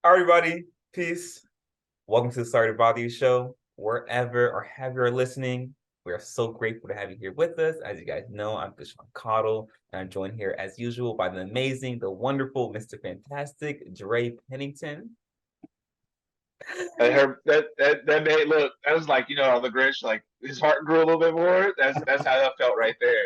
Everybody, peace. Welcome to the Sorry to Bother You show. Wherever or have you are listening, we are so grateful to have you here with us. As you guys know, I'm Cashapp Cottle, and I'm joined here as usual by the amazing, the wonderful, Mr. Fantastic, Dre Pennington. I heard that made look. That was like on the Grinch, like his heart grew a little bit more. That's how that felt right there.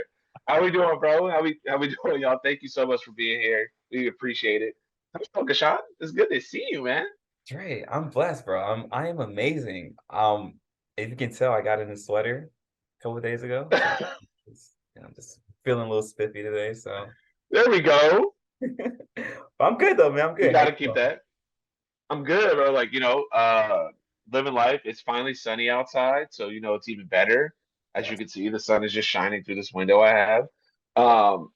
How we doing, bro? How we doing, y'all? Thank you so much for being here. We appreciate it. How you doing, Kashawn? It's good to see you, man. Dre, I'm blessed, bro. I am amazing. If you can tell, I got in a sweater a couple of days ago, so I'm just feeling a little spiffy today. So, There we go. but I'm good though, man. I'm We good. How got you to keep doing? that. I'm good, bro. Like living life. It's finally sunny outside, so it's even better. As you Yes. can see, the sun is just shining through this window I have. Yeah. Um,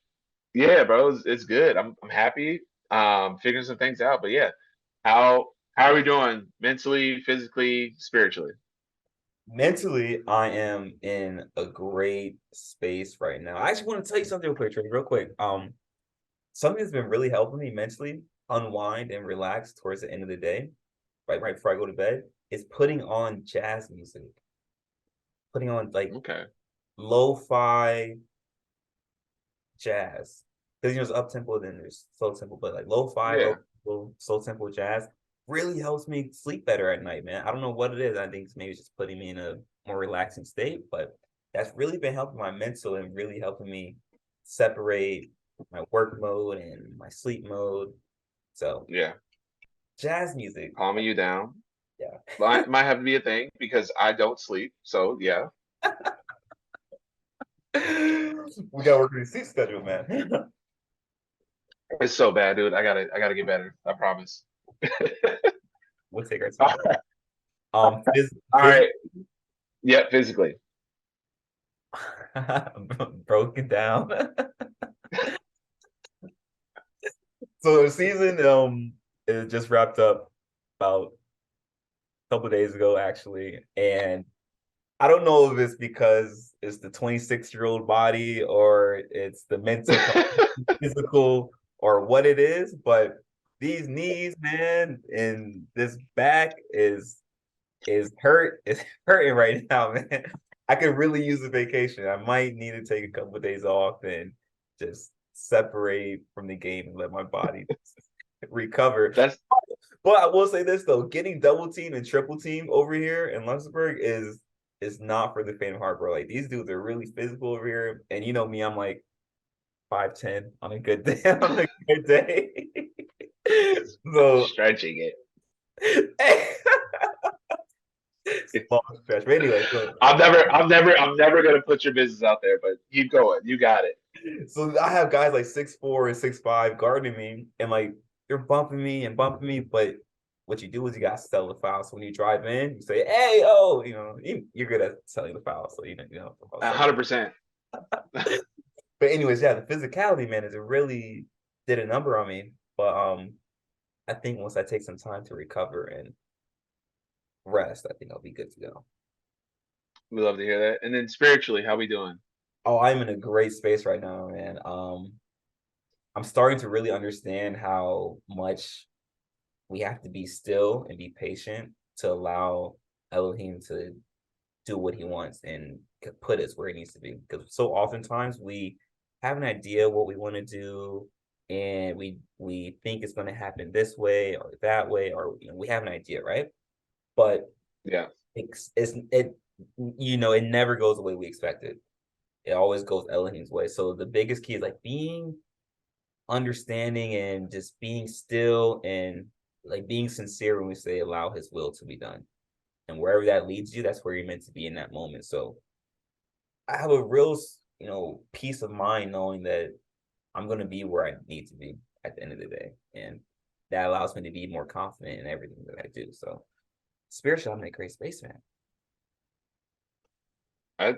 Yeah, bro, it's good. I'm happy. Figuring some things out. But yeah, how are we doing mentally, physically, spiritually? Mentally, I am in a great space right now. I actually want to tell you something real quick, Trey, real quick. Something that's been really helping me mentally unwind and relax towards the end of the day, right before I go to bed, is putting on jazz music, putting on like Okay. lo-fi jazz. Because there's up tempo, then there's slow tempo, but like lo-fi, Yeah. slow tempo jazz really helps me sleep better at night, man. I don't know what it is. I think it's maybe just putting me in a more relaxing state, but that's really been helping my mental and really helping me separate my work mode and my sleep mode. So Yeah. jazz music, Calming you down. yeah. Might have to be a thing because I don't sleep. So yeah. We gotta work on the sleep schedule, man. It's so bad, dude. I gotta get better. I promise. We'll take our All time. Physically, right. Yeah, physically. broken down. So the season is just wrapped up about a couple of days ago, actually, and I don't know if it's because it's the 26-year-old body or it's the mental, physical, or what it is, but these knees, man, and this back is hurting right now, man. I could really use a vacation. I might need to take a couple of days off and just separate from the game and let my body recover. That's But I will say this though, getting double team and triple team over here in Luxembourg is not for the faint of heart, bro. Like these dudes are really physical over here. And you know me, I'm like 5'10" on a good day. On a good day. So stretching it. small stretch. But anyway, so I'm never gonna put your business out there, but keep going. You got it. So I have guys like 6'4" and 6'5" guarding me, and like they're bumping me. But what you do is you gotta sell the foul. So when you drive in, you say, "Hey, oh, you're good at selling the foul." So 100%. But anyways, yeah, the physicality, man, is it really did a number on me. But I think once I take some time to recover and rest, I think I'll be good to go. We love to hear that. And then spiritually, how we doing? Oh, I'm in a great space right now, man. I'm starting to really understand how much we have to be still and be patient to allow Elohim to do what he wants and put us where he needs to be. Because so oftentimes we have an idea what we want to do, and we think it's going to happen this way or that way, or we have an idea, right? But Yeah. it never goes the way we expected. It always goes Elohim's way. So the biggest key is like being understanding and just being still and like being sincere when we say allow his will to be done. And wherever that leads you, that's where you're meant to be in that moment. So I have a real, peace of mind knowing that I'm going to be where I need to be at the end of the day. And that allows me to be more confident in everything that I do. So spiritually, I'm in a great space, man. I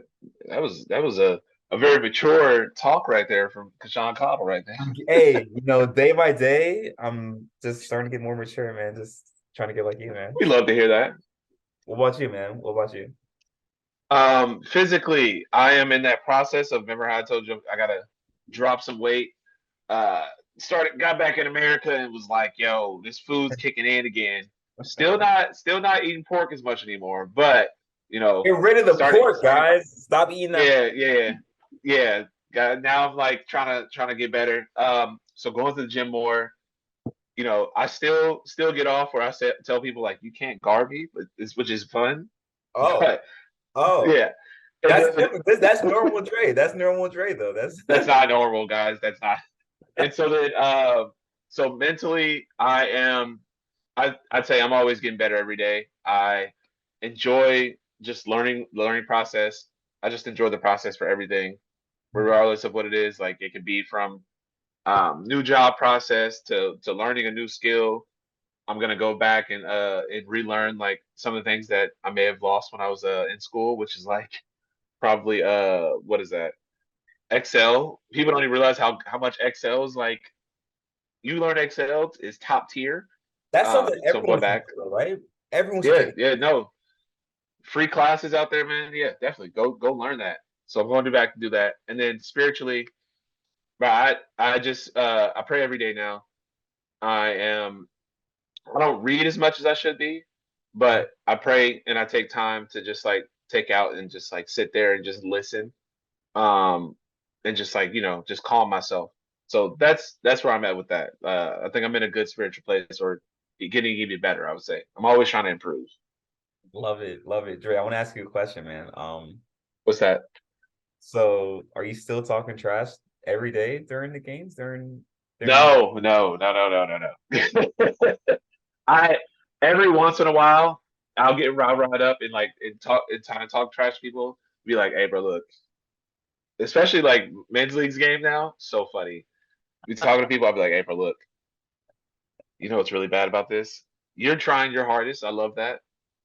that was a very mature talk right there from Kashawn Cottle right there. Hey, day by day, I'm just starting to get more mature, man. Just trying to get like you, man. We love to hear that. What about you, man? What about you? Physically, I am in that process of remember how I told you I gotta drop some weight. got back in America and was like, yo, this food's kicking in again. Still not eating pork as much anymore, but Get rid of the starting pork, starting guys. Stop eating that. yeah. Now I'm like trying to get better. So going to the gym more. I still get off where tell people like you can't guard me, which is fun. Oh, But oh, yeah, and that's then different. That's normal trade. That's normal trade though. That's that's not normal, guys. That's not. And so then, so mentally, I'd say I'm always getting better every day. I enjoy just learning process. I just enjoy the process for everything, regardless of what it is. Like it could be from new job process to learning a new skill. I'm gonna go back and relearn like some of the things that I may have lost when I was in school, which is like probably what is that? Excel. People don't even realize how much Excel is like. You learn Excel is top tier. that's something So I'm everyone going should back. do, right? Everyone should take. No, free classes out there, man. Yeah, definitely go learn that. So I'm going to back to do that, and then spiritually, but I just I pray every day now. I am I don't read as much as I should be, but I pray and I take time to just like take out and just like sit there and just listen, um, and just like just calm myself. So that's where I'm at with that. I think I'm in a good spiritual place, or getting even better. I would say I'm always trying to improve. Love it, love it, Dre. I want to ask you a question, man. What's that? So are you still talking trash every day during the games? During the No. I every once in a while I'll get riled up and like and trying to talk trash to people. Be like, hey, bro, look, especially like men's leagues game now, so funny. Be talking to people, I'll be like, hey, bro, look, you know what's really bad about this? You're trying your hardest. I love that,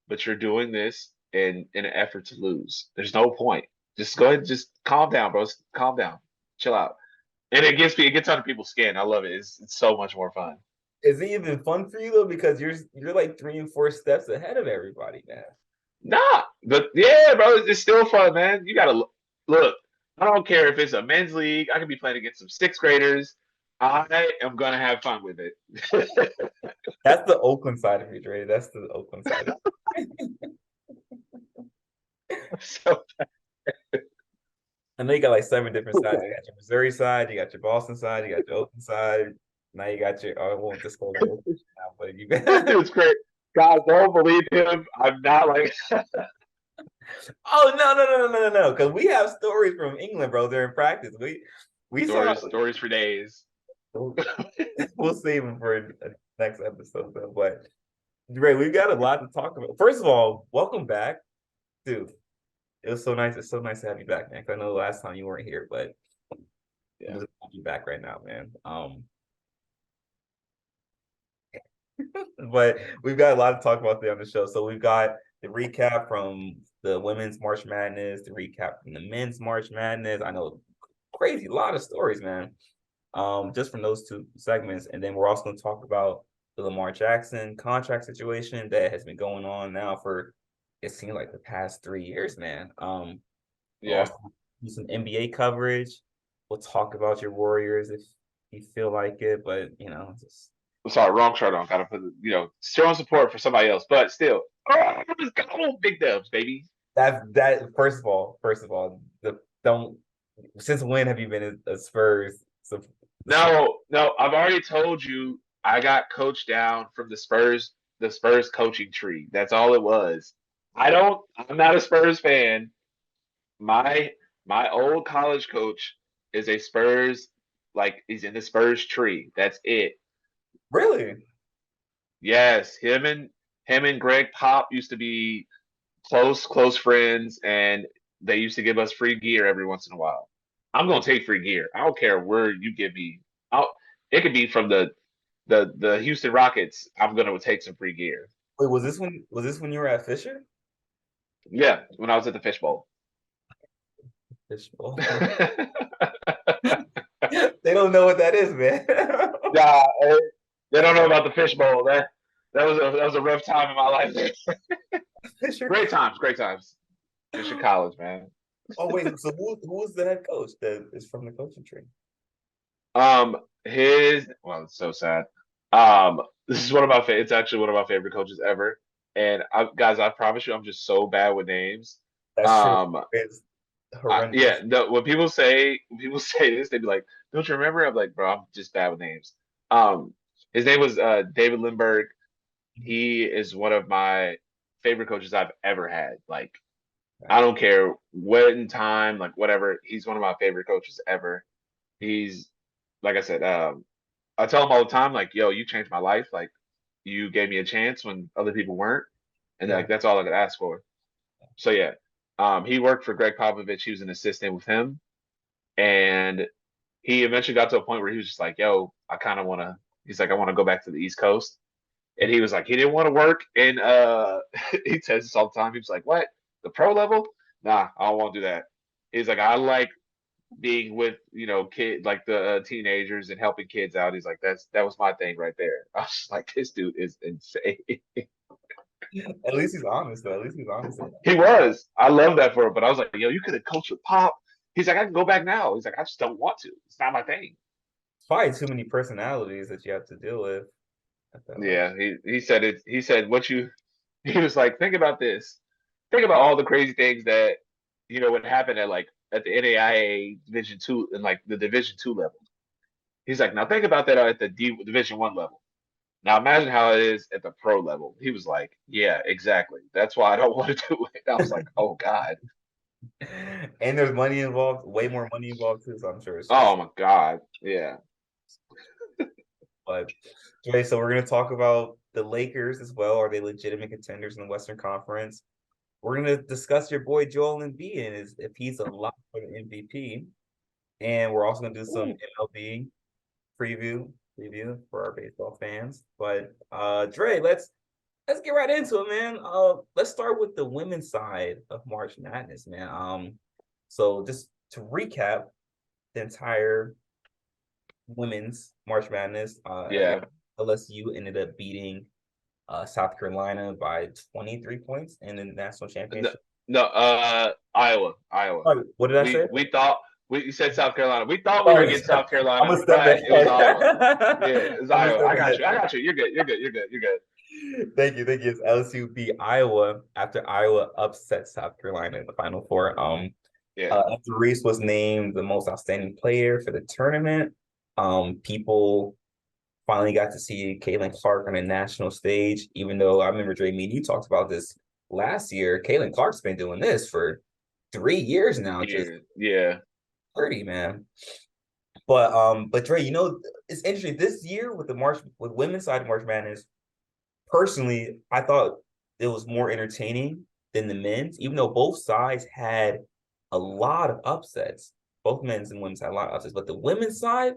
but you're doing this in an effort to lose. There's no point. Just go ahead, just calm down, bro. Calm down, chill out. And it gets under people's skin. I love it. It's so much more fun. is it even fun for you though? Because you're like 3 and 4 steps ahead of everybody, man. Nah, but yeah, bro, it's still fun, man. You gotta look. I don't care if it's a men's league. I could be playing against some sixth graders. I am gonna have fun with it. That's the Oakland side of me, Dre. That's the Oakland side of So I know you got like 7 different sides. You got your Missouri side, you got your Boston side, you got your Oakland side. Now you got your I won't disclose the location now, but you this got dude's great. God, don't believe him. I'm not like oh no. Because we have stories from England, bro. They're in practice. We saw stories for days. we'll save them for the next episode though. But Dre, we've got a lot to talk about. First of all, welcome back, dude. It was so nice. It's so nice to have you back, man. 'Cause I know the last time you weren't here, but I'm Yeah. just happy you back right now, man. But we've got a lot to talk about today on the show. So we've got the recap from the women's March Madness, the recap from the men's March Madness. I know crazy, a lot of stories, man. Just from those 2 segments. And then we're also going to talk about the Lamar Jackson contract situation that has been going on now for it seemed like the past 3 years, man. We'll Yeah. also do some NBA coverage. We'll talk about your Warriors if you feel like it, but just Sorry, wrong shirt on. Gotta put showing support for somebody else, but still. Oh, let's go, big dubs, baby. that first of all, the don't since when have you been a Spurs? So No, I've already told you I got coached down from the Spurs coaching tree. That's all it was. I'm not a Spurs fan. My my old college coach is a Spurs, like he's in the Spurs tree. That's it. really? Yes, him and Greg Pop used to be close friends, and they used to give us free gear every once in a while. I'm gonna take free gear. I don't care where you give me. I'll, it could be from the Houston Rockets. I'm gonna take some free gear. Wait, was this when you were at Fisher? Yeah, when I was at the Fishbowl. Fishbowl. They don't know what that is, man. Nah, they don't know about the Fishbowl. That was a rough time in my life. Fisher. Great times. Fisher College, man. Oh wait, so who was the head coach that is from the coaching tree? It's so sad. This is it's actually one of my favorite coaches ever. And guys, I promise you, I'm just so bad with names. That's true. Um, It's yeah, horrendous. no, when people say this, they be like, "Don't you remember?" I'm like, "Bro, I'm just bad with names." His name was David Lindbergh. He is one of my favorite coaches I've ever had. Like, I don't care what in time, like whatever. He's one of my favorite coaches ever. He's like I said, I tell him all the time, like, "Yo, you changed my life. Like, you gave me a chance when other people weren't, and Yeah. like that's all I could ask for." So yeah, he worked for Greg Popovich. He was an assistant with him, and he eventually got to a point where he was just like, "Yo, I kind of want to." He's like, "I want to go back to the East Coast," and he was like, he didn't want to work in. He says this all the time. He was like, "What? The pro level? Nah, I don't want to do that." He's like, "I like being with kid like the teenagers and helping kids out." He's like, that was my thing right there. I was just like, this dude is insane. At least he's honest, though. At least he's honest. He was. I love that for him. But I was like, yo, you could have coached with Pop. He's like, I can go back now. He's like, I just don't want to. It's not my thing. Probably too many personalities that you have to deal with. I feel like. Yeah, he said it. He said what you. He was like, think about this. Think about all the crazy things that would happen at the NAIA Division 2 and like the Division 2 level. He's like, now think about that at the Division 1 level. Now imagine how it is at the pro level. He was like, yeah, exactly. That's why I don't want to do it. I was like, oh God. And there's money involved, way more money involved too. So I'm sure it's Oh just. my God. Yeah. But okay, so we're gonna talk about the Lakers as well. Are they legitimate contenders in the Western Conference? We're gonna discuss your boy Joel Embiid and if he's a lock for the MVP. And we're also gonna do some Ooh. MLB preview for our baseball fans. But Dre, let's get right into it, man. Let's start with the women's side of March Madness, man. So just to recap the entire women's March Madness, Yeah. LSU ended up beating South Carolina by 23 points in the national No, championship. no, Iowa. Iowa. Oh, what did I say? We thought you said South Carolina. We thought we were Sorry, getting South I'm Carolina, gonna step but it was ahead. Iowa. Yeah, it was I'm gonna Iowa. step I got ahead. you. I got you. You're good. You're good. You're good. You're good. Thank you, thank you. It's LSU beat Iowa after Iowa upset South Carolina in the Final Four. Yeah. Andrew Reese was named the most outstanding player for the tournament. People finally got to see Caitlin Clark on a national stage, even though I remember Dre, me and you talked about this last year. Caitlin Clark's been doing this for 3 years now, just Yeah. Yeah. 30, man. But Dre, it's interesting this year with the March with women's side of March Madness. Personally, I thought it was more entertaining than the men's, even though both sides had a lot of upsets. Both men's and women's had a lot of upsets, but the women's side,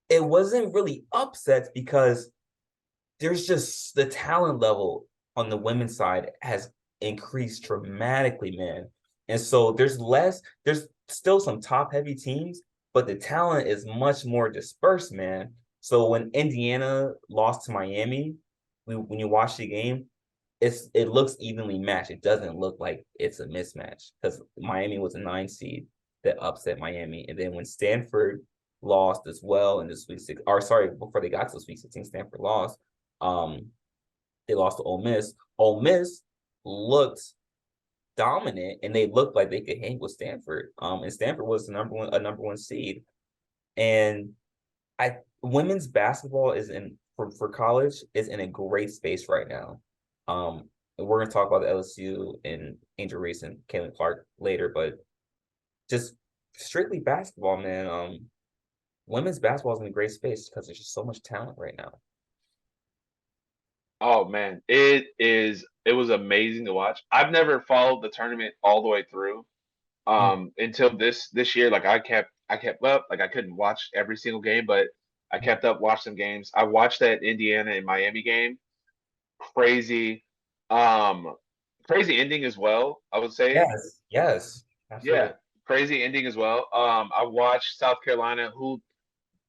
it wasn't really upsets because there's just the talent level on the women's side has increased dramatically, man. And so there's still some top heavy teams, but the talent is much more dispersed, man. So when Indiana lost to Miami, when you watch the game, it looks evenly matched. It doesn't look like it's a mismatch because Miami was a 9 seed that upset Miami. And then when Stanford lost as well in the Sweet Six, or sorry, before they got to the Sweet 16, Stanford lost. Um, they lost to Ole Miss. Ole Miss looked dominant, and they looked like they could hang with Stanford. And Stanford was a number one seed. And I women's basketball is in for college is in a great space right now. And we're gonna talk about the LSU and Angel Reese and Caitlin Clark later, but just strictly basketball, man. Women's basketball is in a great space because there's just so much talent right now. Oh man, it was amazing to watch. I've never followed the tournament all the way through. Until this year. Like I kept up. Like I couldn't watch every single game, but I kept up, watched some games. I watched that Indiana and Miami game. Crazy, um, crazy ending as well, I would say. Yes, yes, Yeah, absolutely. crazy ending as well. I watched South Carolina, who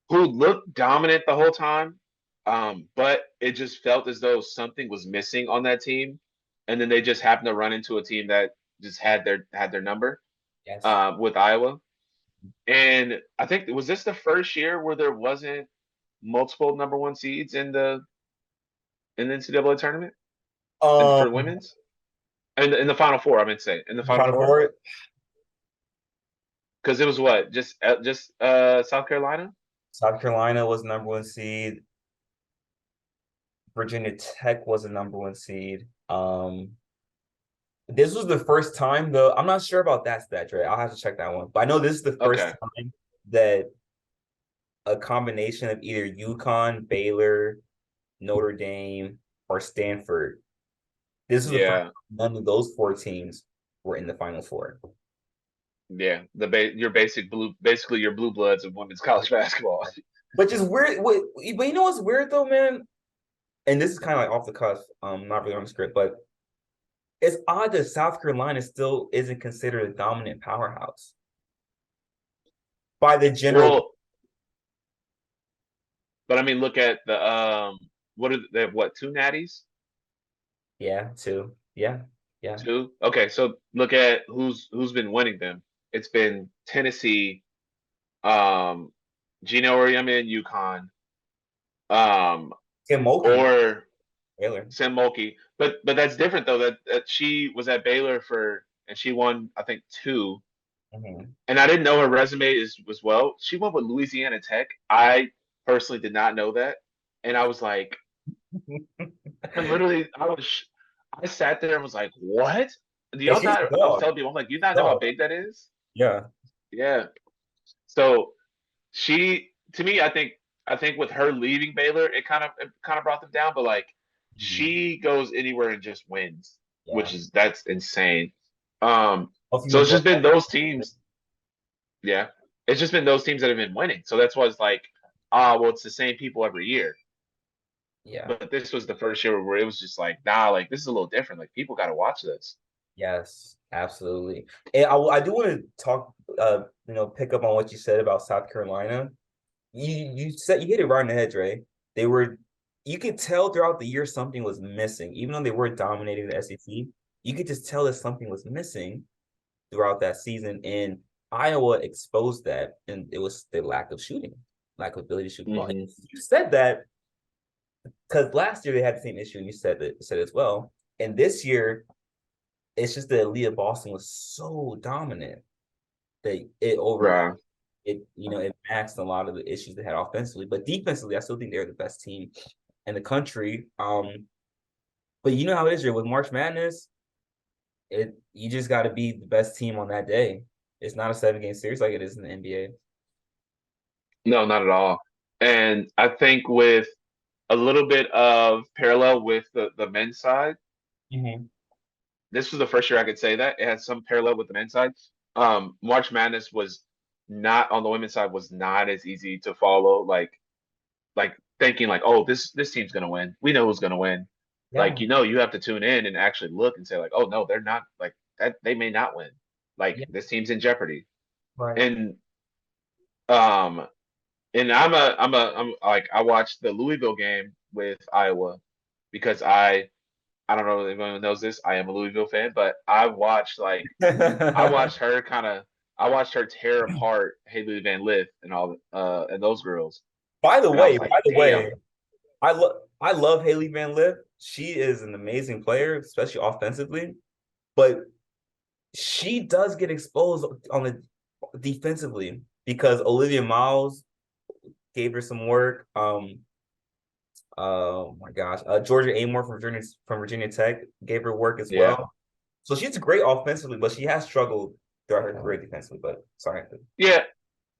looked dominant the whole time, but it just felt as though something was missing on that team, and then they just happened to run into a team that just had their number Yes. with Iowa. And I think was this the first year where there wasn't multiple number one seeds in the NCAA tournament and for Um, women's and in the Final Four. I meant to say in the the Final Final Four Four, because it was what just South Carolina. South Carolina was number one seed. Virginia Tech was a number one seed. This was the first time though. I'm not sure about that stat, right? I'll have to check that one. But I know this is the first Okay, time that a combination of either UConn, Baylor, Notre Dame, or Stanford. This is the first yeah, time none of those four teams were in the Final Four. yeah. Your basically your blue bloods of women's college basketball. But just weird. But you know what's weird though, man? And this is kind of like off the cuff, not really on the script, but it's odd that South Carolina still isn't considered a dominant powerhouse by the general. Well, but I mean, look at the what are they have what two natties? Yeah, too. Yeah, yeah. Two. Okay, so look at who's been winning them. It's been Tennessee, um, Gino Auriemma and UConn, um, Tim Mulkey, or Baylor. Sam Mulkey. But that's different though. That she was at Baylor for and she won I think two. Mhm. And I didn't know her resume is was well. She went with Louisiana Tech. I personally did not know that, and I was like, I literally, I sat there and was like, what? Do Yeah, y'all she's a not? I was dog. telling people, I'm like, you not know how Dog. big that is? Yeah. Yeah. So she, to me, I think with her leaving Baylor, it kind of brought them down. But like, Mhm. she goes anywhere and just wins, Yeah. which is that's insane. Um, All so female it's just been quarterback. those teams. Yeah, it's just been those teams that have been winning. So that's why it's like, well, it's the same people every year. Yeah. But this was the first year where it was just like, nah, like this is a little different. Like people got to watch this. Yes, absolutely. And I do want to talk, pick up on what you said about South Carolina. You said you hit it right on the head, Ray. They were, you could tell throughout the year something was missing, even though they were dominating the SEC. You could just tell that something was missing throughout that season, and Iowa exposed that, and it was the lack of shooting, lack of ability to shoot the ball. And Hmm. you said that because last year they had the same issue, and you said as well. And this year, it's just that Leah Boston was so dominant that Right. it masked a lot of the issues they had offensively. But defensively, I still think they're the best team in the country. But you know how it is here with March Madness. You just got to be the best team on that day. It's not a 7 game series like it is in the NBA. No, not at all. And I think with a little bit of parallel with the men's side, Mm-hmm. this was the first year I could say that it had some parallel with the men's side. March Madness was not on the women's side was not as easy to follow. Like thinking like, oh, this team's gonna win. We know who's gonna win. Like Yeah, you have to tune in and actually look and say like, oh no, they're not like that. They may not win. Like yeah, this team's in jeopardy. right. And um and I'm like I watched the Louisville game with Iowa because I don't know if anyone knows this. I am a Louisville fan, but I watched her kind of I watched her tear apart Haley Van Lith and all and those girls, and I was like, By the way, damn, I love Haley Van Lith. She is an amazing player, especially offensively. But she does get exposed on the defensively because Olivia Miles gave her some work. Oh my gosh, Georgia Amore from Virginia Tech gave her work as yeah, well. So she's great offensively, but she has struggled throughout her career defensively. But sorry. yeah.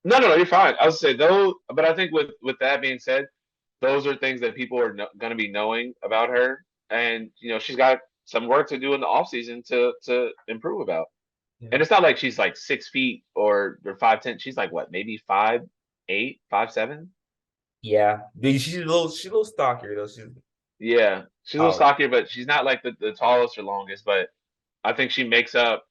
No, you're fine. I would say those, but I think with that being said, those are things that people are going to be knowing about her, and she's got some work to do in the off season to improve about. Yeah. And it's not like she's like 6 feet or 5'10". She's like what, maybe 5'8", 5'7". Yeah, she's a little stockier though. She's Yeah, she's a little oh stockier, but she's not like the tallest or longest. But I think she makes up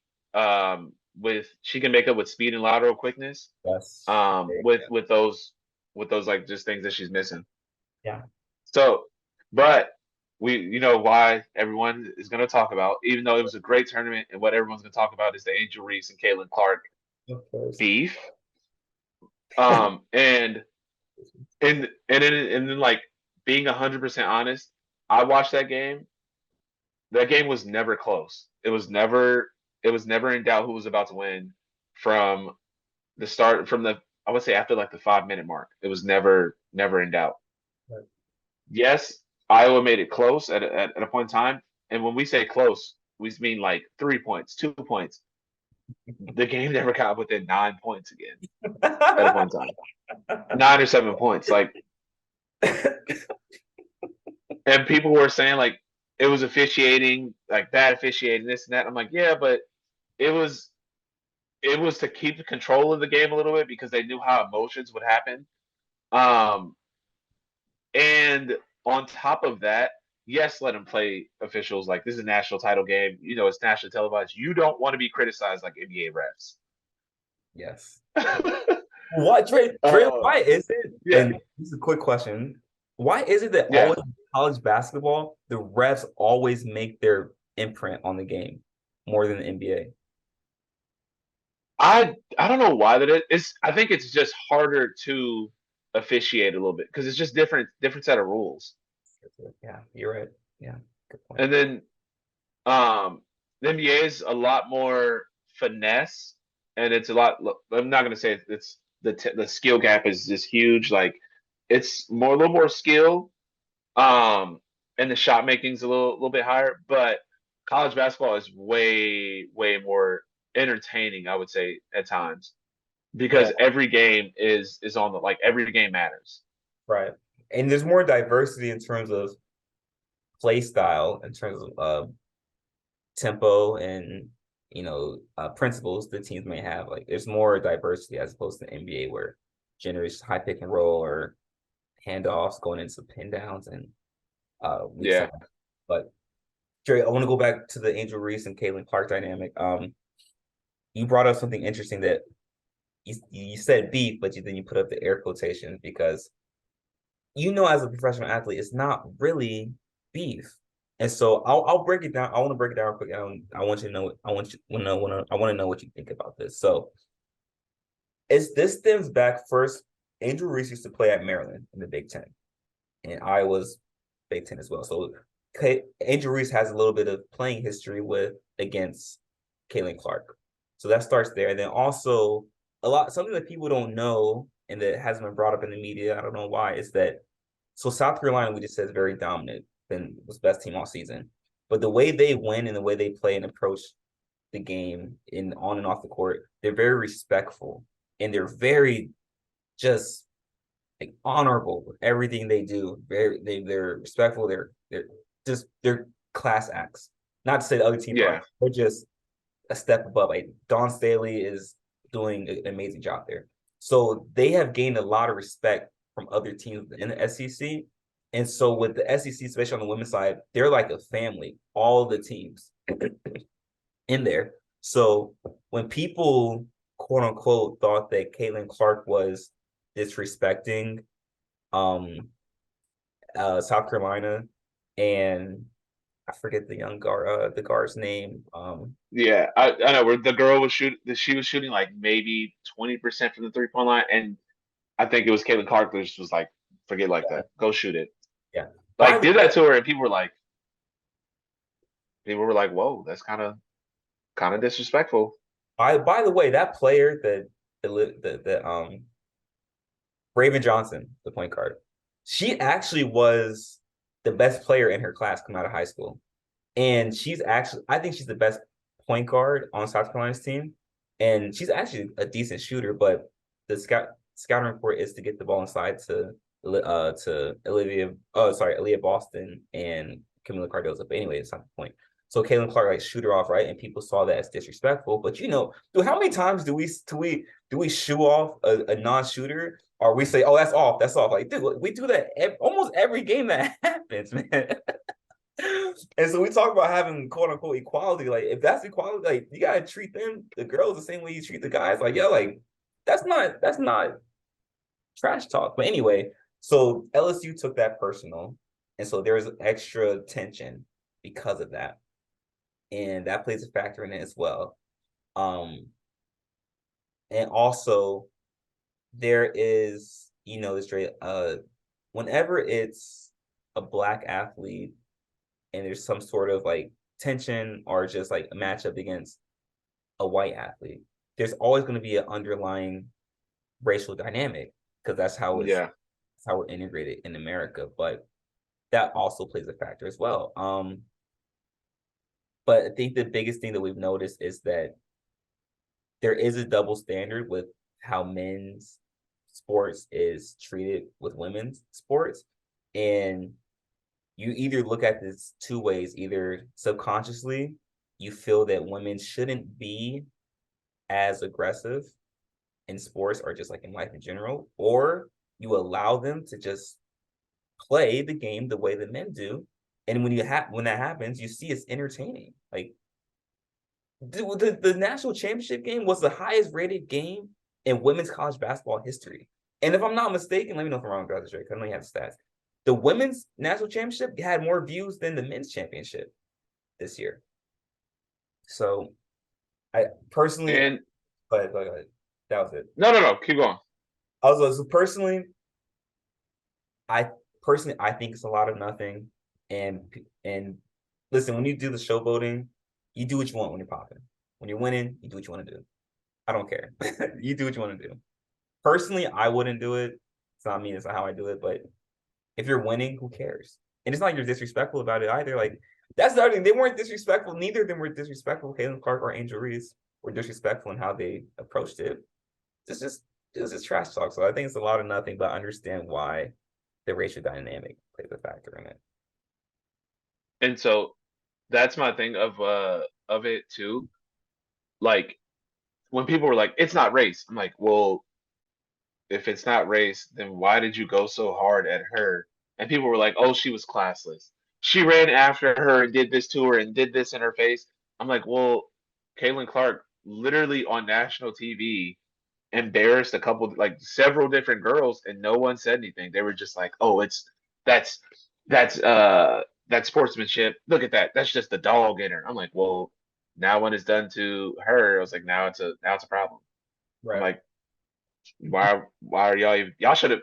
with she can make up with speed and lateral quickness yes. with those like just things that she's missing. Yeah. So, but we why everyone is going to talk about, even though it was a great tournament, and what everyone's going to talk about is the Angel Reese and Caitlin Clark Of course. beef. And then like being 100% honest, I watched that game. That game was never close. It was never in doubt who was about to win from the start, from the, I would say, after like the 5 minute mark. It was never in doubt. Right. Yes, Iowa made it close at a point in time. And when we say close, we mean like 3 points, 2 points. The game never got within 9 points again at a point in time. 9 or 7 points. Like, and people were saying like it was officiating, like bad officiating, this and that. I'm like, yeah, but it was it was to keep control of the game a little bit because they knew how emotions would happen. Um, and on top of that, yes, let them play officials. Like, this is a national title game. It's nationally televised. You don't want to be criticized like NBA refs. Yes. What, Trey, uh, why is it? yeah, And this is a quick question. Why is it that yeah. always in college basketball, the refs always make their imprint on the game more than the NBA? I don't know why that is. I think it's just harder to officiate a little bit because it's just different set of rules. Yeah, you're right. Yeah, good point. And then the NBA is a lot more finesse, and it's a lot. I'm not gonna say it's the skill gap is just huge. Like, it's a little more skill, and the shot making's a little bit higher. But college basketball is way more entertaining, I would say, at times, Yeah, because every game is on the, like, every game matters. right. And there's more diversity in terms of play style, in terms of tempo and principles the teams may have. Like there's more diversity as opposed to NBA where generally it's high pick and roll or handoffs going into pin downs and weak side. Yeah, But Jerry, I want to go back to the Angel Reese and Caitlin Clark dynamic. You brought up something interesting that you said beef, but then you put up the air quotations because as a professional athlete, it's not really beef. And so I'll break it down. I want to break it down real quick. I want you to know. I want you to know. I want to know what you think about this. So, this stems back first. Andrew Reese used to play at Maryland in the Big Ten, and I was Big Ten as well. So, Andrew Reese has a little bit of playing history against Caitlin Clark. So that starts there. And then also something that people don't know and that hasn't been brought up in the media. I don't know why is that so South Carolina, we just said, is very dominant. Been was best team all season. But the way they win and the way they play and approach the game in on and off the court, they're very respectful and they're very just like honorable with everything they do. They're respectful. They're class acts. Not to say the other teams yeah, aren't. They're just a step above. Like Dawn Staley is doing an amazing job there. So they have gained a lot of respect from other teams in the SEC. And so with the SEC, especially on the women's side, they're like a family, all the teams in there. So when people quote unquote thought that Caitlin Clark was disrespecting um South Carolina and I forget the guard's name. yeah. I know where the girl was she was shooting like maybe 20% from the 3 point line, and I think it was Caitlin Clark that just was like, forget like that, go shoot it. Yeah. By Like, the did way, that to her, and people were like, whoa, that's kind of disrespectful. by the way, that player the Raven Johnson, the point guard, she actually was the best player in her class coming out of high school. And I think she's the best point guard on South Carolina's team. And she's actually a decent shooter, but the scouting report is to get the ball inside to Aaliyah Boston and Camila Cardozo. But anyway, it's not the point. So Caitlin Clark like shoot her off, right? And people saw that as disrespectful. But dude, how many times do we shoo off a non-shooter or we say, oh, that's off, that's off? Like, dude, we do that almost every game that happens, man. And so we talk about having quote unquote equality. Like, if that's equality, like you gotta treat the girls the same way you treat the guys. Like, yeah, like that's not trash talk. But anyway, so LSU took that personal, and so there was extra tension because of that, and that plays a factor in it as well. Um, and also there is, this straight whenever it's a black athlete and there's some sort of like tension or just like a matchup against a white athlete, there's always going to be an underlying racial dynamic because Yeah. that's how we're integrated in America. But that also plays a factor as well. But I think the biggest thing that we've noticed is that there is a double standard with how men's sports is treated with women's sports. And you either look at this two ways, either subconsciously, you feel that women shouldn't be as aggressive in sports or just like in life in general, or you allow them to just play the game the way that men do. And when that happens, you see it's entertaining. Like the national championship game was the highest rated game in women's college basketball history. And if I'm not mistaken, let me know if I'm wrong, guys. I don't have the stats. The women's national championship had more views than the men's championship this year. So I personally, And go ahead. That was it. no. Keep going. Also, personally, I I think it's a lot of nothing. And listen, when you do the showboating, you do what you want when you're popping. When you're winning, you do what you want to do. I don't care. You do what you want to do. Personally, I wouldn't do it. It's not me. It's not how I do it. But if you're winning, who cares? And it's not like you're disrespectful about it either. Like that's the other thing. They weren't disrespectful. Neither of them were disrespectful. Caitlin Clark or Angel Reese were disrespectful in how they approached it. It's just trash talk. So I think it's a lot of nothing, but I understand why the racial dynamic plays a factor in it. And so that's my thing of it too. Like when people were like, "It's not race," I'm like, "Well, if it's not race, then why did you go so hard at her?" And people were like, "Oh, she was classless. She ran after her and did this to her and did this in her face." I'm like, "Well, Caitlin Clark literally on national TV embarrassed a couple, like several different girls, and no one said anything. They were just like, "Oh, that's that's that's sportsmanship. Look at that. That's just the dog in her." I'm like, "Well, now when it's done to her, I was like, now it's a problem." I'm Right. like, why are y'all even, y'all should have,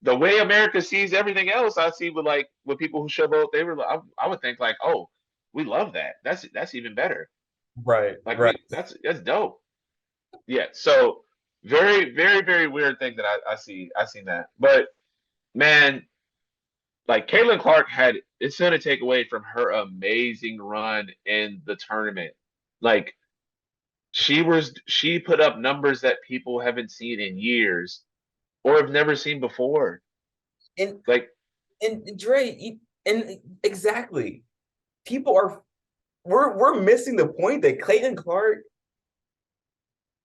the way America sees everything else, I see with like with people who show up, they were I would think like, "Oh, we love that. That's even better. Right. Like Right. that's dope." Yeah. So very weird thing that I seen that. But man, like Caitlin Clark had, it's gonna take away from her amazing run in the tournament. Like she put up numbers that people haven't seen in years or have never seen before. And Like and Dre, and exactly. People are we're missing the point that Clayton Clark.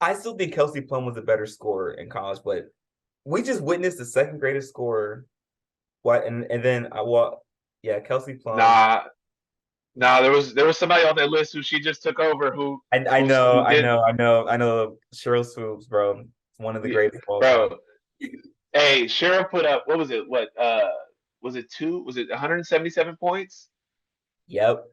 I still think Kelsey Plum was a better scorer in college, but we just witnessed the second greatest scorer. What and then yeah, Kelsey Plum. nah, there was somebody on that list who she just took over I know, who did, I know. Cheryl Swoops, bro. It's one of the yeah, greatest of all time. bro. Hey, Sheriff put up, what was it? What was it, two? Was it 177 points? Yep,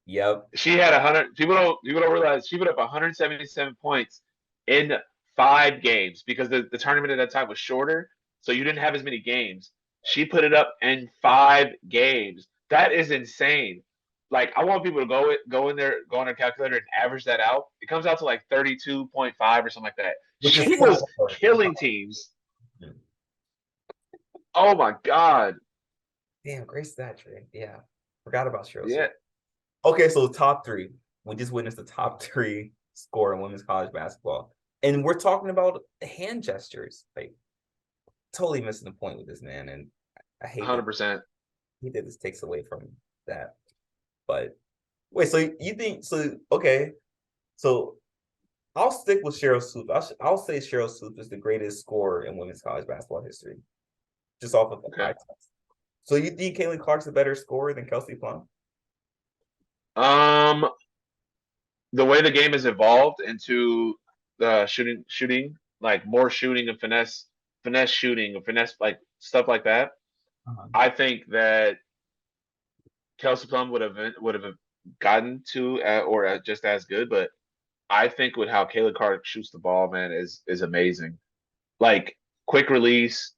yep. She had 100. People don't realize she put up 177 points in 5 games because the tournament at that time was shorter, so you didn't have as many games. She put it up in 5 games. That is insane. Like I want people to go in there, go on their calculator and average that out. It comes out to like 32.5 or something like that. Which is She was so killing teams. Oh my god. damn great stat Trey. Yeah, forgot about Cheryl Yeah. Swoops. Okay, so top three. We just witnessed the top three score in women's college basketball, and we're talking about hand gestures. Like totally missing the point with this man, and I hate that 100%. this takes away from that. But wait, so you think so? Okay, so I'll stick with Cheryl Swoops. I'll say Cheryl Swoops is the greatest scorer in women's college basketball history, just off of the eye Okay. test. So you think Caitlin Clark's a better scorer than Kelsey Plum? Um the way the game has evolved into the shooting, like more shooting and finesse shooting and finesse, like stuff like that. Uh-huh. I think that Kelsey Plum would have gotten to or just as good, but I think with how Kayla Clark shoots the ball, man, is amazing. Like quick release.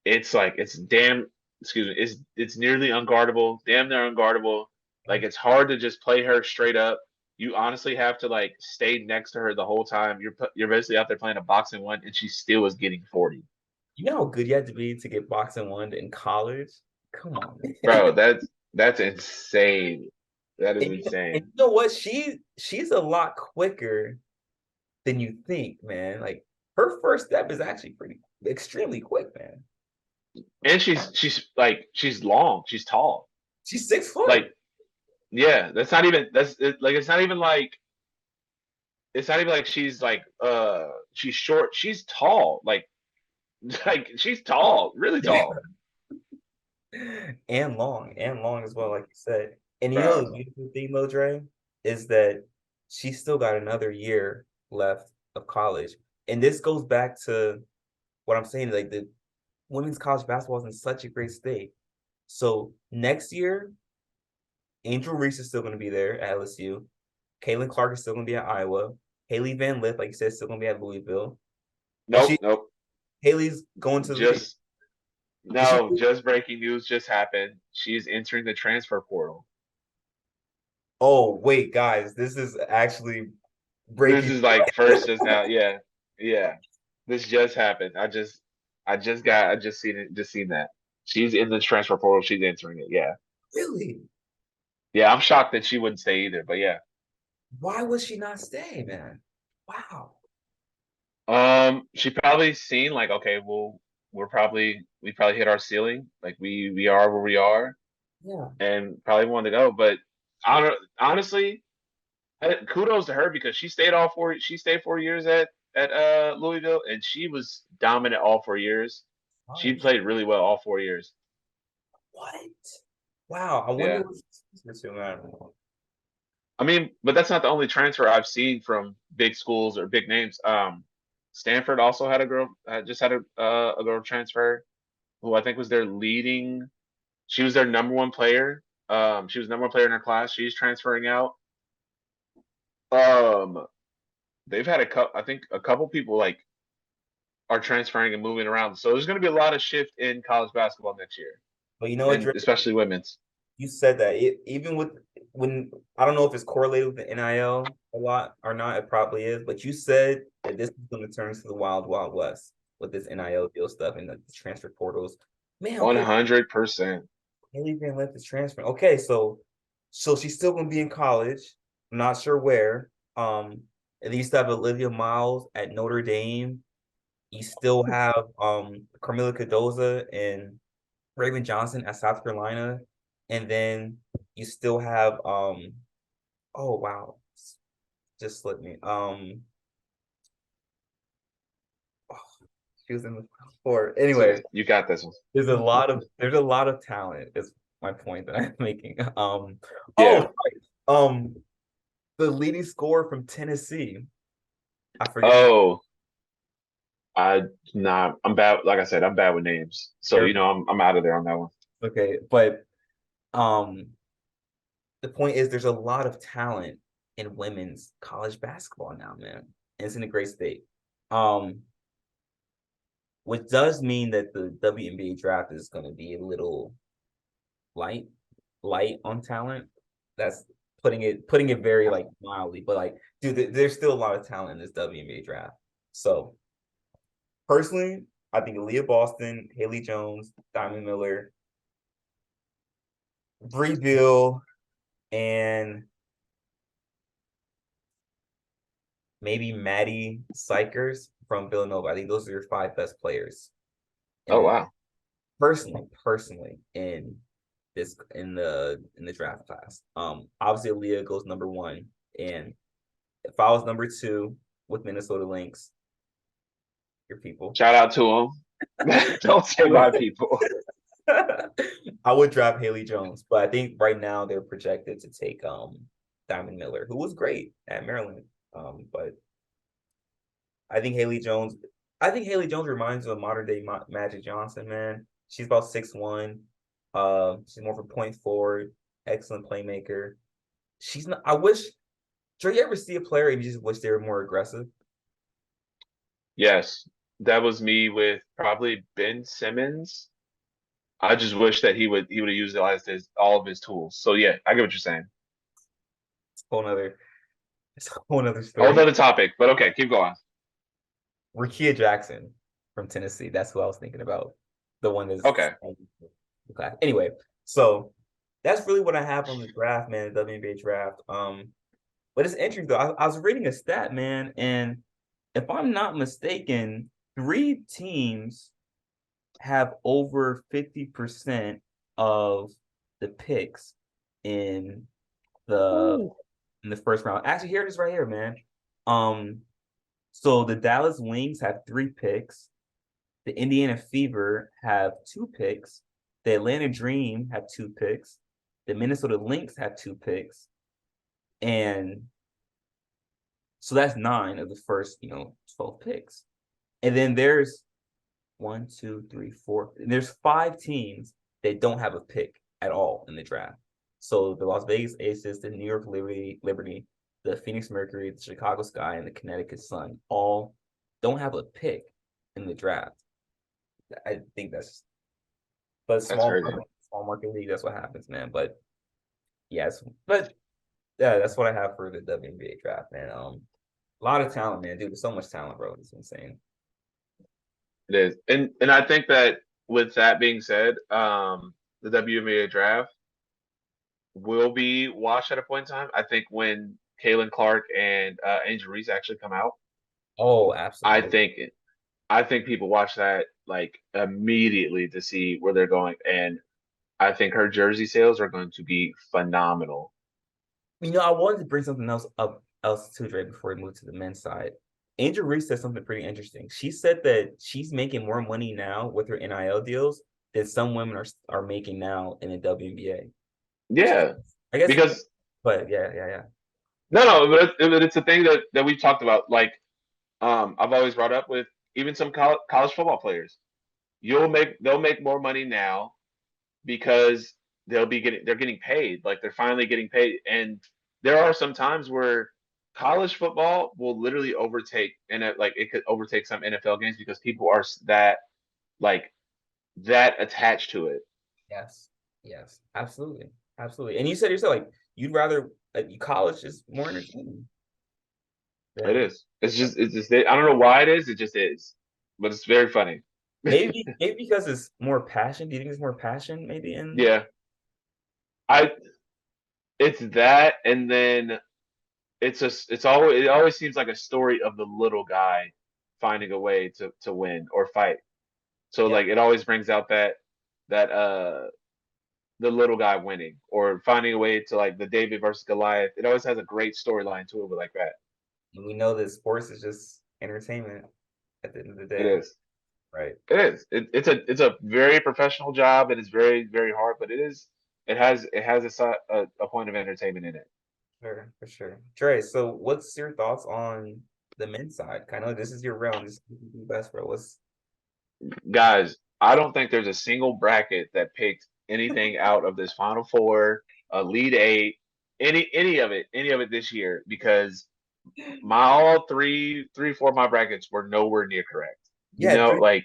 It's like it's damn excuse me, it's nearly unguardable, damn near unguardable. Like it's hard to just play her straight up. You honestly have to like stay next to her the whole time. You're basically out there playing a boxing one, and she still is getting 40. You know how good you had to be to get boxing one in college? Come on, man. Bro, that's insane. That is And insane. you know what? She's a lot quicker than you think, man. Like her first step is actually pretty extremely quick, man. And she's like she's long, she's tall. She's 6 foot. Like yeah, that's not even that's it, like it's not even like she's short. She's tall. Like she's tall, really tall. And long as well, like you said. And you know Bro. the beautiful thing, though, Dre, is that she still got another year left of college. And this goes back to what I'm saying, like the women's college basketball is in such a great state. So next year, Angel Reese is still going to be there at LSU. Caitlin Clark is still going to be at Iowa. Haley Van Lith, like you said, is still going to be at Louisville. Oh, Nope, nope. Haley's going to the. Just Is she? no, just breaking news just happened. She's entering the transfer portal. Oh, wait, guys, this is actually This breaking. is like first just now. Yeah. Yeah. This just happened. I just seen it, just seen that. She's in the transfer portal. She's entering it. Yeah. Really? Yeah, I'm shocked that she wouldn't stay either, but yeah. Why would she not stay, man? Wow. She probably seen like, okay, well, we probably hit our ceiling. Like we are where we are, Yeah. and probably wanted to go. But honestly, kudos to her because she stayed 4 years at Louisville, and she was dominant all 4 years. She Oh, played really well all 4 years. what? Wow. I wonder Yeah. what she's to, man. I mean, but that's not the only transfer I've seen from big schools or big names. Stanford also had a girl, just had a girl transfer who I think was their leading. She was their number one player. She was number one player in her class. She's transferring out. Um, they've had a couple. I think a couple people like are transferring and moving around. So there's going to be a lot of shift in college basketball next year, But you know what, and Dre? especially women's. You said that even with when I don't know if it's correlated with the NIL a lot or not, it probably is. But you said that this is going to turn to the wild, wild west with this NIL deal stuff and the transfer portals. Man, One okay, hundred percent. Haley Van Lith is transferring. Okay, so she's still going to be in college. I'm not sure where. And you still have Olivia Miles at Notre Dame. You still have Carmela Cardoza and Raven Johnson at South Carolina, and then you still have oh wow, just slipped me. Oh, she was in the four. Anyway, You got this one. there's a lot of talent. Is my point that I'm making. Yeah. Oh um the leading scorer from Tennessee. I forget his Oh, I not. I'm bad. Like I said, I'm bad with names. So name. I'm out of there on that one. Okay, but um the point is there's a lot of talent in women's college basketball now, man. And it's in a great state. Um, which does mean that the WNBA draft is going to be a little light, light on talent. That's putting it very like mildly, but like, dude, there's still a lot of talent in this WNBA draft. So personally, I think Aaliyah Boston, Haley Jones, Diamond Miller, Bree Bill, and maybe Maddie Sykers from Villanova. I think those are your five best players. Oh And wow. personally, in the draft class. Obviously Aaliyah goes number one. And if I was number two with Minnesota Lynx, your people. Shout out to them. Don't say my people. I would draft Haley Jones, but I think right now they're projected to take Diamond Miller, who was great at Maryland. But I think Haley Jones reminds me of modern day Magic Johnson, man. She's about 6'1". She's more of a point forward, excellent playmaker. She's not. I wish. Do you ever see a player and you just wish they were more aggressive? Yes. That was me with probably Ben Simmons. I just wish that he would have utilized all of his tools. So yeah, I get what you're saying. It's a whole nother, it's a whole nother Whole story. other topic, but okay, keep going. Rakia Jackson from Tennessee. That's who I was thinking about. The one that's Okay, okay. Anyway, so that's really what I have on the draft, man, the WNBA draft. But it's interesting though. I was reading a stat, man, and if I'm not mistaken, 3 teams have over 50% of the picks in the Ooh. in the first round. Actually, here it is right here, man. Um, so the Dallas Wings have 3 picks. The Indiana Fever have 2 picks. The Atlanta Dream have 2 picks. The Minnesota Lynx have 2 picks. And so that's 9 of the first, 12 picks. And then there's 1, 2, 3, 4. There's 5 teams that don't have a pick at all in the draft. So the Las Vegas Aces, the New York Liberty, the Phoenix Mercury, the Chicago Sky, and the Connecticut Sun all don't have a pick in the draft. I think that's but That's small crazy. market, small market league. That's what happens, man. But yes, but yeah, that's what I have for the WNBA draft, man. A lot of talent, man. Dude, there's so much talent, bro. It's insane. It is, and I think that with that being said, the WNBA draft will be watched at a point in time. I think when Kaylin Clark and Angel Reese actually come out, Oh, I absolutely. think I think people watch that like immediately to see where they're going, and I think her jersey sales are going to be phenomenal. I wanted to bring something else too, Dre, before we move to the men's side. Angel Reese said something pretty interesting. She said that she's making more money now with her NIL deals than some women are making now in the WNBA. Which is, Yeah, I guess, because but yeah, yeah, yeah. no, but it's a thing that we've talked about. Like, I've always brought up with even some college football players. They'll make more money now because they're getting paid. Like they're finally getting paid. And there are some times where college football will literally overtake and like it could overtake some NFL games because people are that like that attached to it. Yes, yes, absolutely, absolutely. And you said yourself, like you'd rather college is more entertaining It than is. It's just I don't know why it is. It just is. But it's very funny. maybe because it's more passion. Do you think it's more passion maybe in Yeah. I it's that and then it always seems like a story of the little guy finding a way to win or fight. So yeah, like it always brings out that the little guy winning or finding a way to like the David versus Goliath. It always has a great storyline to it with like that. and we know that sports is just entertainment at the end of the It day, is. right? It is. It's a very professional job. It is very very hard, but it has a point of entertainment in it. Sure, for sure. Trey, so what's your thoughts on the men's side? Kind of this is your realm. This is the best, bro. What's Guys, I don't think there's a single bracket that picked anything out of this Final Four, Elite Eight, any of it this year because my all four of my brackets were nowhere near correct. yeah, three. Like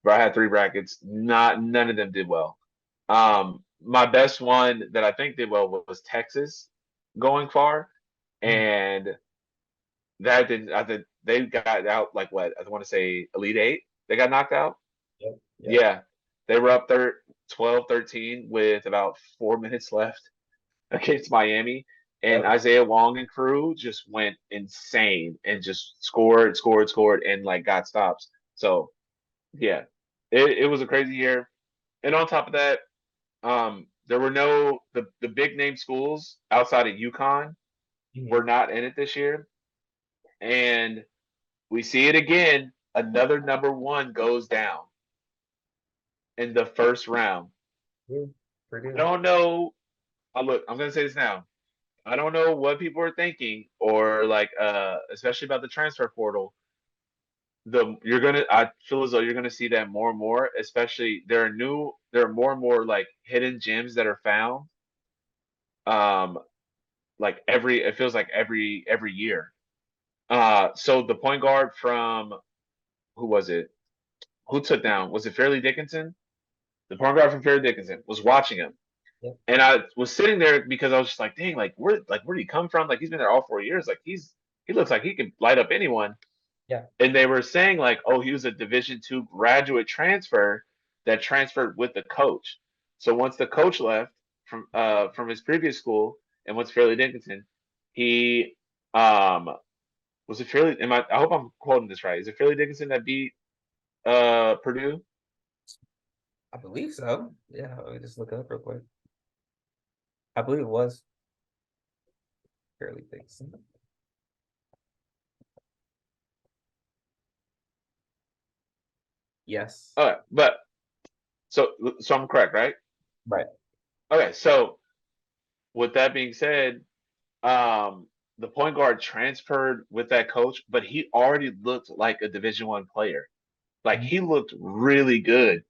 where I had 3 brackets, not none of them did well. My best one that I think did well was Texas going far, Mm, and that didn't. I think they got out like what I want to say Elite Eight. They got knocked out. yep, yep, Yeah, they were up 12-13 with about 4 minutes left against Miami, and yep. Isaiah Wong and crew just went insane and just scored, and like got stops. So yeah, it was a crazy year. And on top of that, there were no the big name schools outside of UConn were Mhm. not in it this year, and we see it again. Another number one goes down in the first round. Yeah, I Purdue. don't know. Look, I'm gonna say this now. I don't know what people are thinking, or like, especially about the transfer portal. I feel as though you're gonna see that more and more. Especially there are more and more like hidden gems that are found. Um, like it feels like every year. So the point guard from who was it? Who took down? Was it Fairleigh Dickinson? The point guard from Fairleigh Dickinson was watching him. Yeah. And I was sitting there because I was just like, dang, where did he come from? Like he's been there all 4 years. Like he looks like he can light up anyone. Yeah. And they were saying like, oh, he was a Division II graduate transfer that transferred with the coach. So once the coach left from his previous school and went to Fairleigh Dickinson, he was it Fairleigh? I hope I'm quoting this right. Is it Fairleigh Dickinson that beat Purdue? I believe so. Yeah, let me just look it up real quick. I believe it was fairly big. Yes. All right, but so I'm correct, right? Right. Okay, so with that being said, the point guard transferred with that coach, but he already looked like a Division I player. Like he looked really good.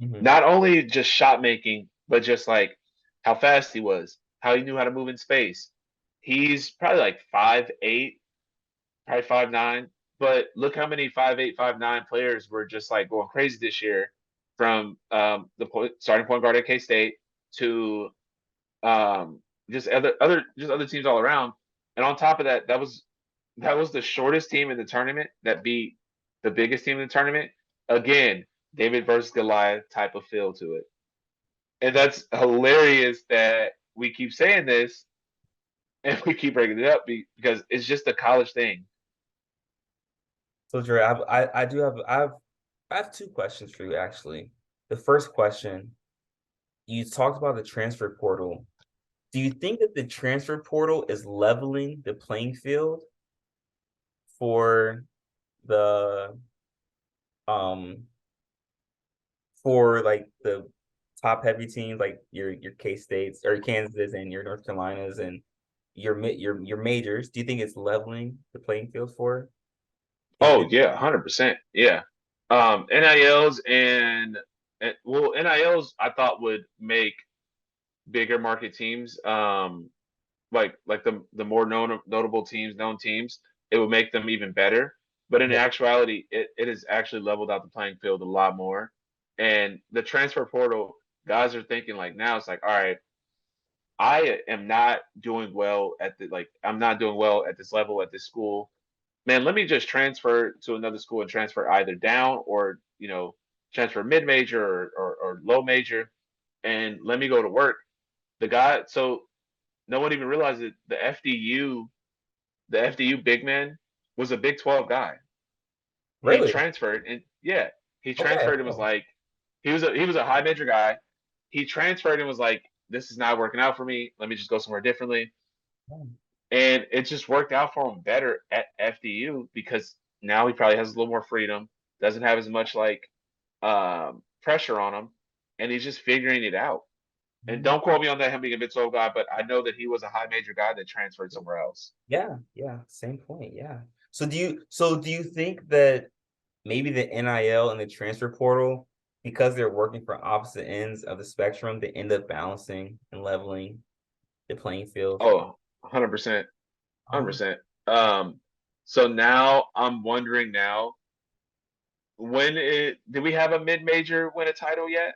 Mm-hmm. Not only just shot making, but just like how fast he was, how he knew how to move in space. He's probably like 5'8", probably 5'9". But look how many 5'8", 5'9" players were just like going crazy this year, from starting point guard at K State to um, just other teams all around. And on top of that, that was the shortest team in the tournament that beat the biggest team in the tournament. Again, David versus Goliath type of feel to it. And that's hilarious that we keep saying this and we keep bringing it up because it's just a college thing. So Dre, I do have I have two questions for you actually. The first question, you talked about the transfer portal. Do you think that the transfer portal is leveling the playing field for the um for like the top heavy teams like your K States or Kansas and your North Carolinas and your majors? Do you think it's leveling the playing field for Oh it? yeah, 100%. Yeah. NILs well, NILs I thought would make bigger market teams, like the more notable teams, known teams, it would make them even better. But in Yeah. actuality, it has actually leveled out the playing field a lot more. And the transfer portal, guys are thinking like now it's like, all right, I am not doing well I'm not doing well at this level at this school. Man, let me just transfer to another school and transfer either down or transfer mid major or low major, and let me go to work. So no one even realized that the FDU big man was a Big 12 guy. He Really? transferred and yeah, he Okay. transferred and was like, he was a high major guy. He transferred and was like, this is not working out for me. Let me just go somewhere differently. Oh. And it just worked out for him better at FDU because now he probably has a little more freedom, doesn't have as much pressure on him, and he's just figuring it out. And don't quote me on that him being a Big 12 guy, but I know that he was a high major guy that transferred somewhere else. Yeah, yeah, same point. Yeah. So do you think that maybe the NIL and the transfer portal, because they're working for opposite ends of the spectrum, they end up balancing and leveling the playing field? Oh, 100%. Um, 100%. So now I'm wondering did we have a mid major win a title yet?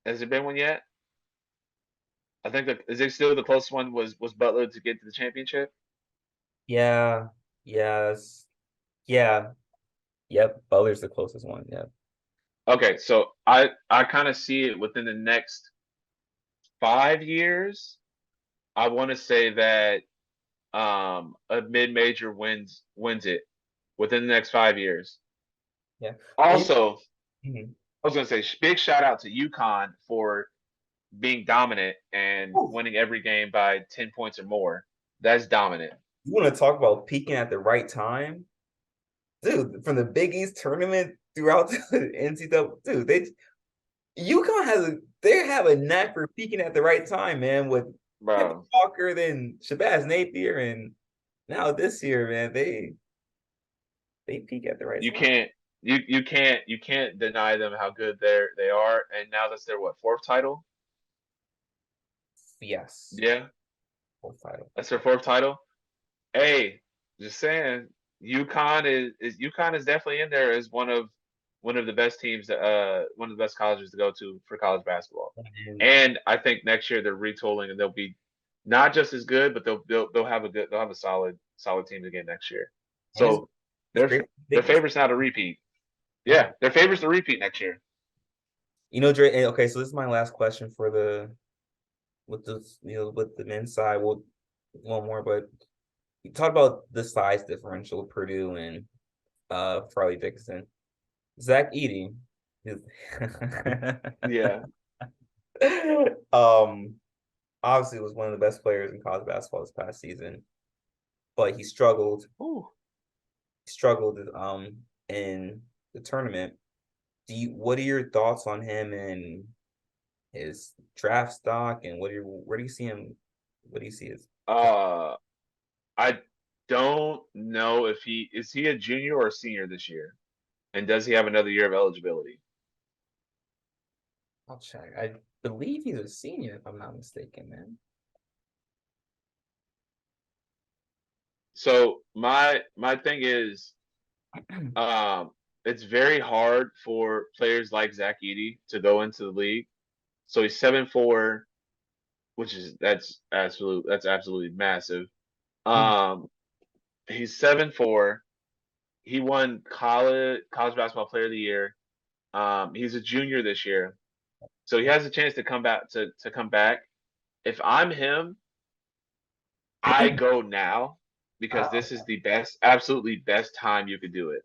Has there been one yet? I think is it still the closest one was Butler to get to the championship? yeah, yes, yeah, yep. Butler's the closest one. Yeah. Okay, so I kind of see it within the next 5 years. I want to say that a mid major wins it within the next 5 years. Yeah. And Also, mhm. I was gonna say big shout out to UConn for being dominant and Ooh, winning every game by 10 points or more. That's dominant. you want to talk about peaking at the right time, dude? From the Big East tournament throughout the NCAA, dude, UConn they have a knack for peaking at the right time, man. With Kevin Bro, Walker, then Shabazz Napier, and now this year, man, they peak at the right you time. can't you can't deny them how good they are. And now that's their what, fourth title? Yes, Yeah, full title. that's their fourth title. Hey, just saying, UConn is definitely in there as one of the best teams, one of the best colleges to go to for college basketball. And And I think next year they're retooling and they'll be not just as good, but they'll have a solid team again next year. So it's they're great. they're Biggest. favorites now to repeat. Okay. Yeah, they're favorites to repeat next year. Dre. Okay, so this is my last question for the with the with the men's side. We'll one more, but you talked about the size differential of Purdue and Farley Dixon. Zach Edey is Yeah. um obviously was one of the best players in college basketball this past season, but he struggled. Ooh. Struggled in the tournament. What are your thoughts on him and his draft stock, and where do you see him? What do you see his I don't know if he is he a junior or a senior this year, and does he have another year of eligibility? I'll check. I believe he's a senior, if I'm not mistaken, man. So my thing is, um, it's very hard for players like Zach Edey to go into the league. So he's 7'4", which is that's absolutely massive. Um, he's 7'4". He won college basketball player of the year. He's a junior this year, so he has a chance to come back to come back. If I'm him, I go now because Oh, this is the best, absolutely best time you could do it.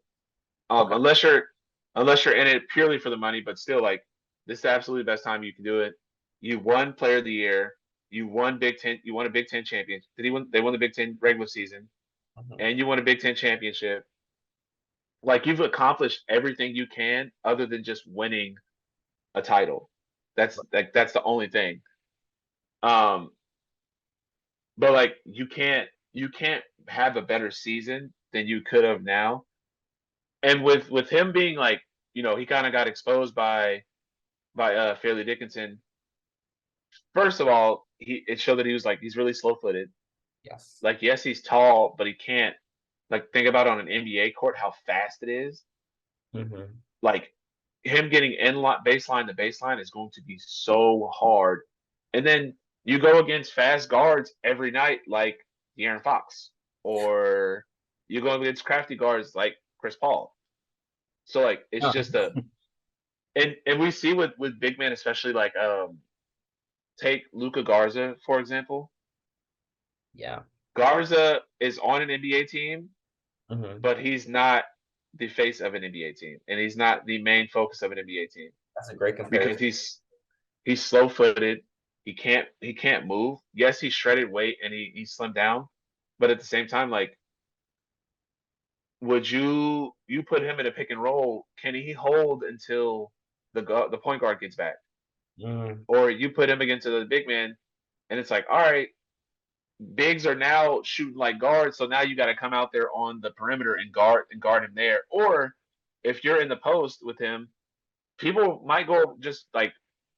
okay. Unless you're in it purely for the money, but still, like, this is the absolutely best time you can do it. You won Player of the Year. You won Big Ten. You won a Big Ten championship. Did he win? They won the Big Ten regular season, Mhm. and you won a Big Ten championship. Like, you've accomplished everything you can, other than just winning a title. That's the only thing. Um, but like, you can't have a better season than you could have now. And with him being like, he kind of got exposed by Fairleigh Dickinson. First of all, it showed that he was like, he's really slow footed. Yes. Like, yes, he's tall, but he can't, like, think about on an NBA court how fast it is. Hmm. Like, him getting baseline to baseline is going to be so hard. And then you go against fast guards every night, like De'Aaron Fox, or you go against crafty guards like Chris Paul. So like, it's Oh, just a and we see with big men, especially like, take Luka Garza for example. yeah. Garza is on an NBA team, Hmm. but he's not the face of an NBA team, and he's not the main focus of an NBA team That's a great because comparison. he's slow footed. He can't move. Yes, he's shredded weight and he's slimmed down, but at the same time, like, would you put him in a pick and roll? Can he hold until the point guard gets back? Mm, Or you put him against the big man, and it's like, all right, bigs are now shooting like guards, so now you got to come out there on the perimeter and guard him there. Or if you're in the post with him, people might go just like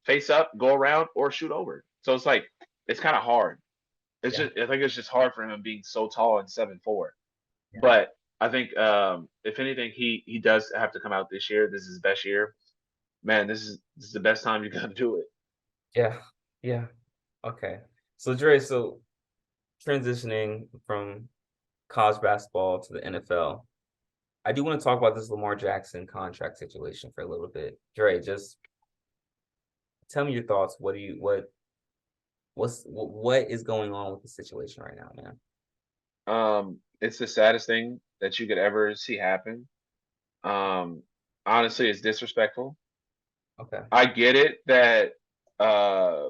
face up, go around, or shoot over. So it's like, it's kind of hard. It's yeah. just, I think it's just hard for him being so tall and 7'4". Yeah. But I think, if anything, he does have to come out this year. This is his best year. Man, this is the best time you got to do it. Yeah. Yeah. Okay. So Dre, transitioning from college basketball to the NFL, I do want to talk about this Lamar Jackson contract situation for a little bit. Dre, just tell me your thoughts. What is going on with the situation right now, man? It's the saddest thing that you could ever see happen. Um, Honestly, it's disrespectful. Okay. I get it that, uh,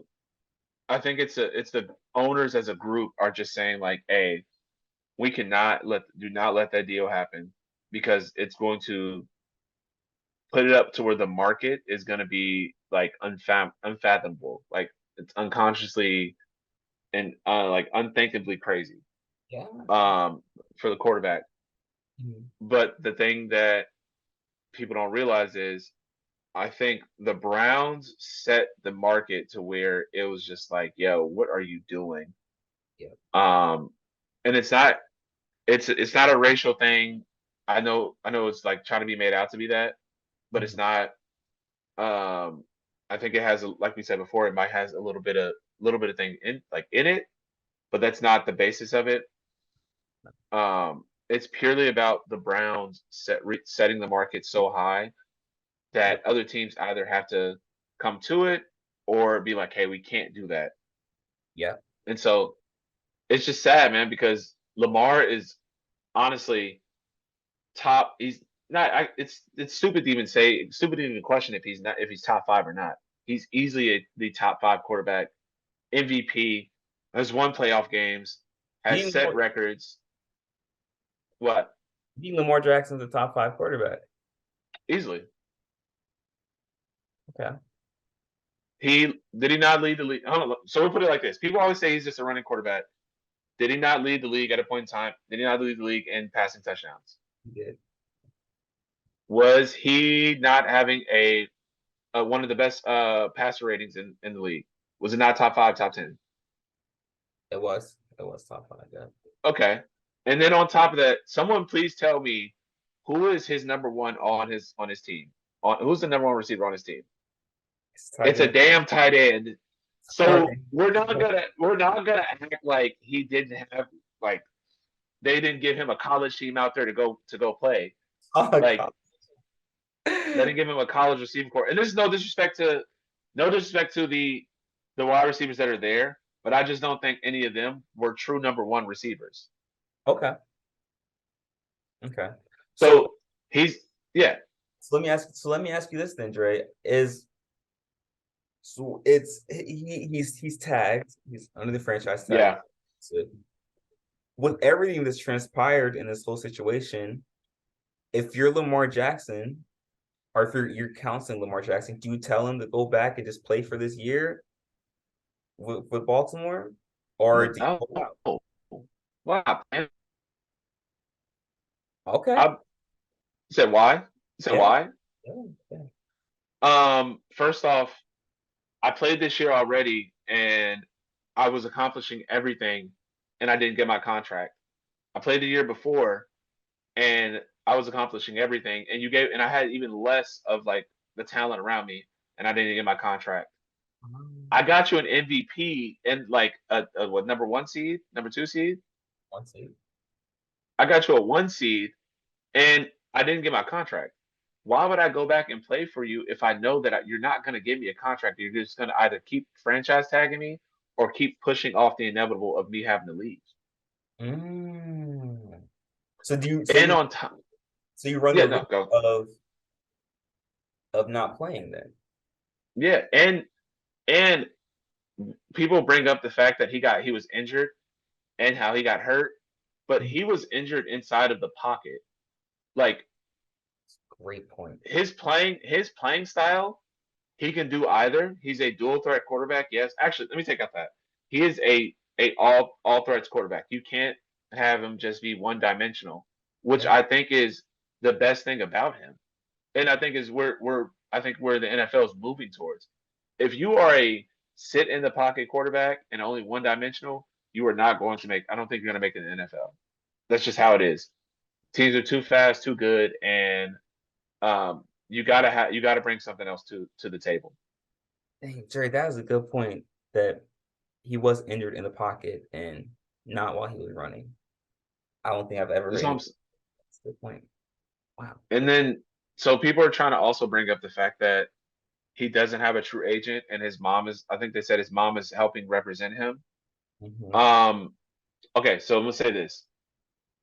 I think it's the owners as a group are just saying like, hey, we cannot do not let that deal happen because it's going to put it up to where the market is going to be like unfathomable, like it's unconsciously and, like, unthinkably crazy, Yeah. um, for the quarterback. Mhm. But the thing that people don't realize is, I think the Browns set the market to where it was just like, yo, what are you doing? Yeah. Um, and it's not a racial thing. I know it's like trying to be made out to be that, but it's Mhm. not. I think it has, like we said before, it might has a little bit of thing in it, but that's not the basis of it. It's purely about the Browns setting the market so high Yep. that other teams either have to come to it or be like, hey, we can't do that. Yeah. And so it's just sad, man, because Lamar is honestly top. He's not. It's stupid to even question if he's top five or not. He's easily the top five quarterback, MVP, has won playoff games, has Being set Lamar, records. What being Lamar Jackson's a top five quarterback. easily? Okay. He not lead the league? Hold on, so we put it like this: people always say he's just a running quarterback. Did he not lead the league at a point in time? Did he not lead the league in passing touchdowns? He did. Was he not having a one of the best passer ratings in the league? Was it not top five, top 10? It was. It was top five. Yeah. Okay. And then on top of that, someone please tell me who is his number one on his team? Who's the number one receiver on his team? It's tight It's a end. damn tight end. So Okay. we're not gonna act like he didn't have, like, they didn't give him a college team out there to go play. Oh my Like, God. they didn't give him a college receiving core. And this is no disrespect to the wide receivers that are there, but I just don't think any of them were true number one receivers. Okay. Okay. So So he's yeah, let me ask you this then, Dre. Is so it's he's tagged. He's under the franchise tag. yeah. So with everything that's transpired in this whole situation, if you're Lamar Jackson, or if you're counseling Lamar Jackson, do you tell him to go back and just play for this year with Baltimore, or do you No. hold out? Wow, man. Okay. I said why? You said Yeah. why? Yeah. Yeah. First off, I played this year already, and I was accomplishing everything, and I didn't get my contract. I played the year before, and I was accomplishing everything, and I had even less of like the talent around me, and I didn't get my contract. I got you an MVP and like a what, number one seed, number two seed. One seed. I got you a one seed, and I didn't get my contract. Why would I go back and play for you if I know that you're not going to give me a contract? You're just going to either keep franchise tagging me or keep pushing off the inevitable of me having to leave. Mm. So do you And on top, so you run yeah, the no, risk go, of not playing then? yeah, and people bring up the fact that he was injured and how he got hurt, but he was injured inside of the pocket. Like, Great point. his playing style, he can do either. He's a dual threat quarterback. Yes, actually, let me take out that he is a all threats quarterback. You can't have him just be one dimensional, which Yeah. I think is the best thing about him, and I think is where the NFL is moving towards. If you are a sit in the pocket quarterback and only one dimensional, you are not going to make. I don't think you're going to make it in the NFL. That's just how it is. Teams are too fast, too good, and you gotta bring something else to the table. Dang, Jerry, that was a good point that he was injured in the pocket and not while he was running. I don't think I've ever heard That's what any. That's a good point. Wow. and then so people are trying to also bring up the fact that he doesn't have a true agent, and his mom is. I think they said his mom is helping represent him. Hmm. Um, okay, so I'm gonna say this.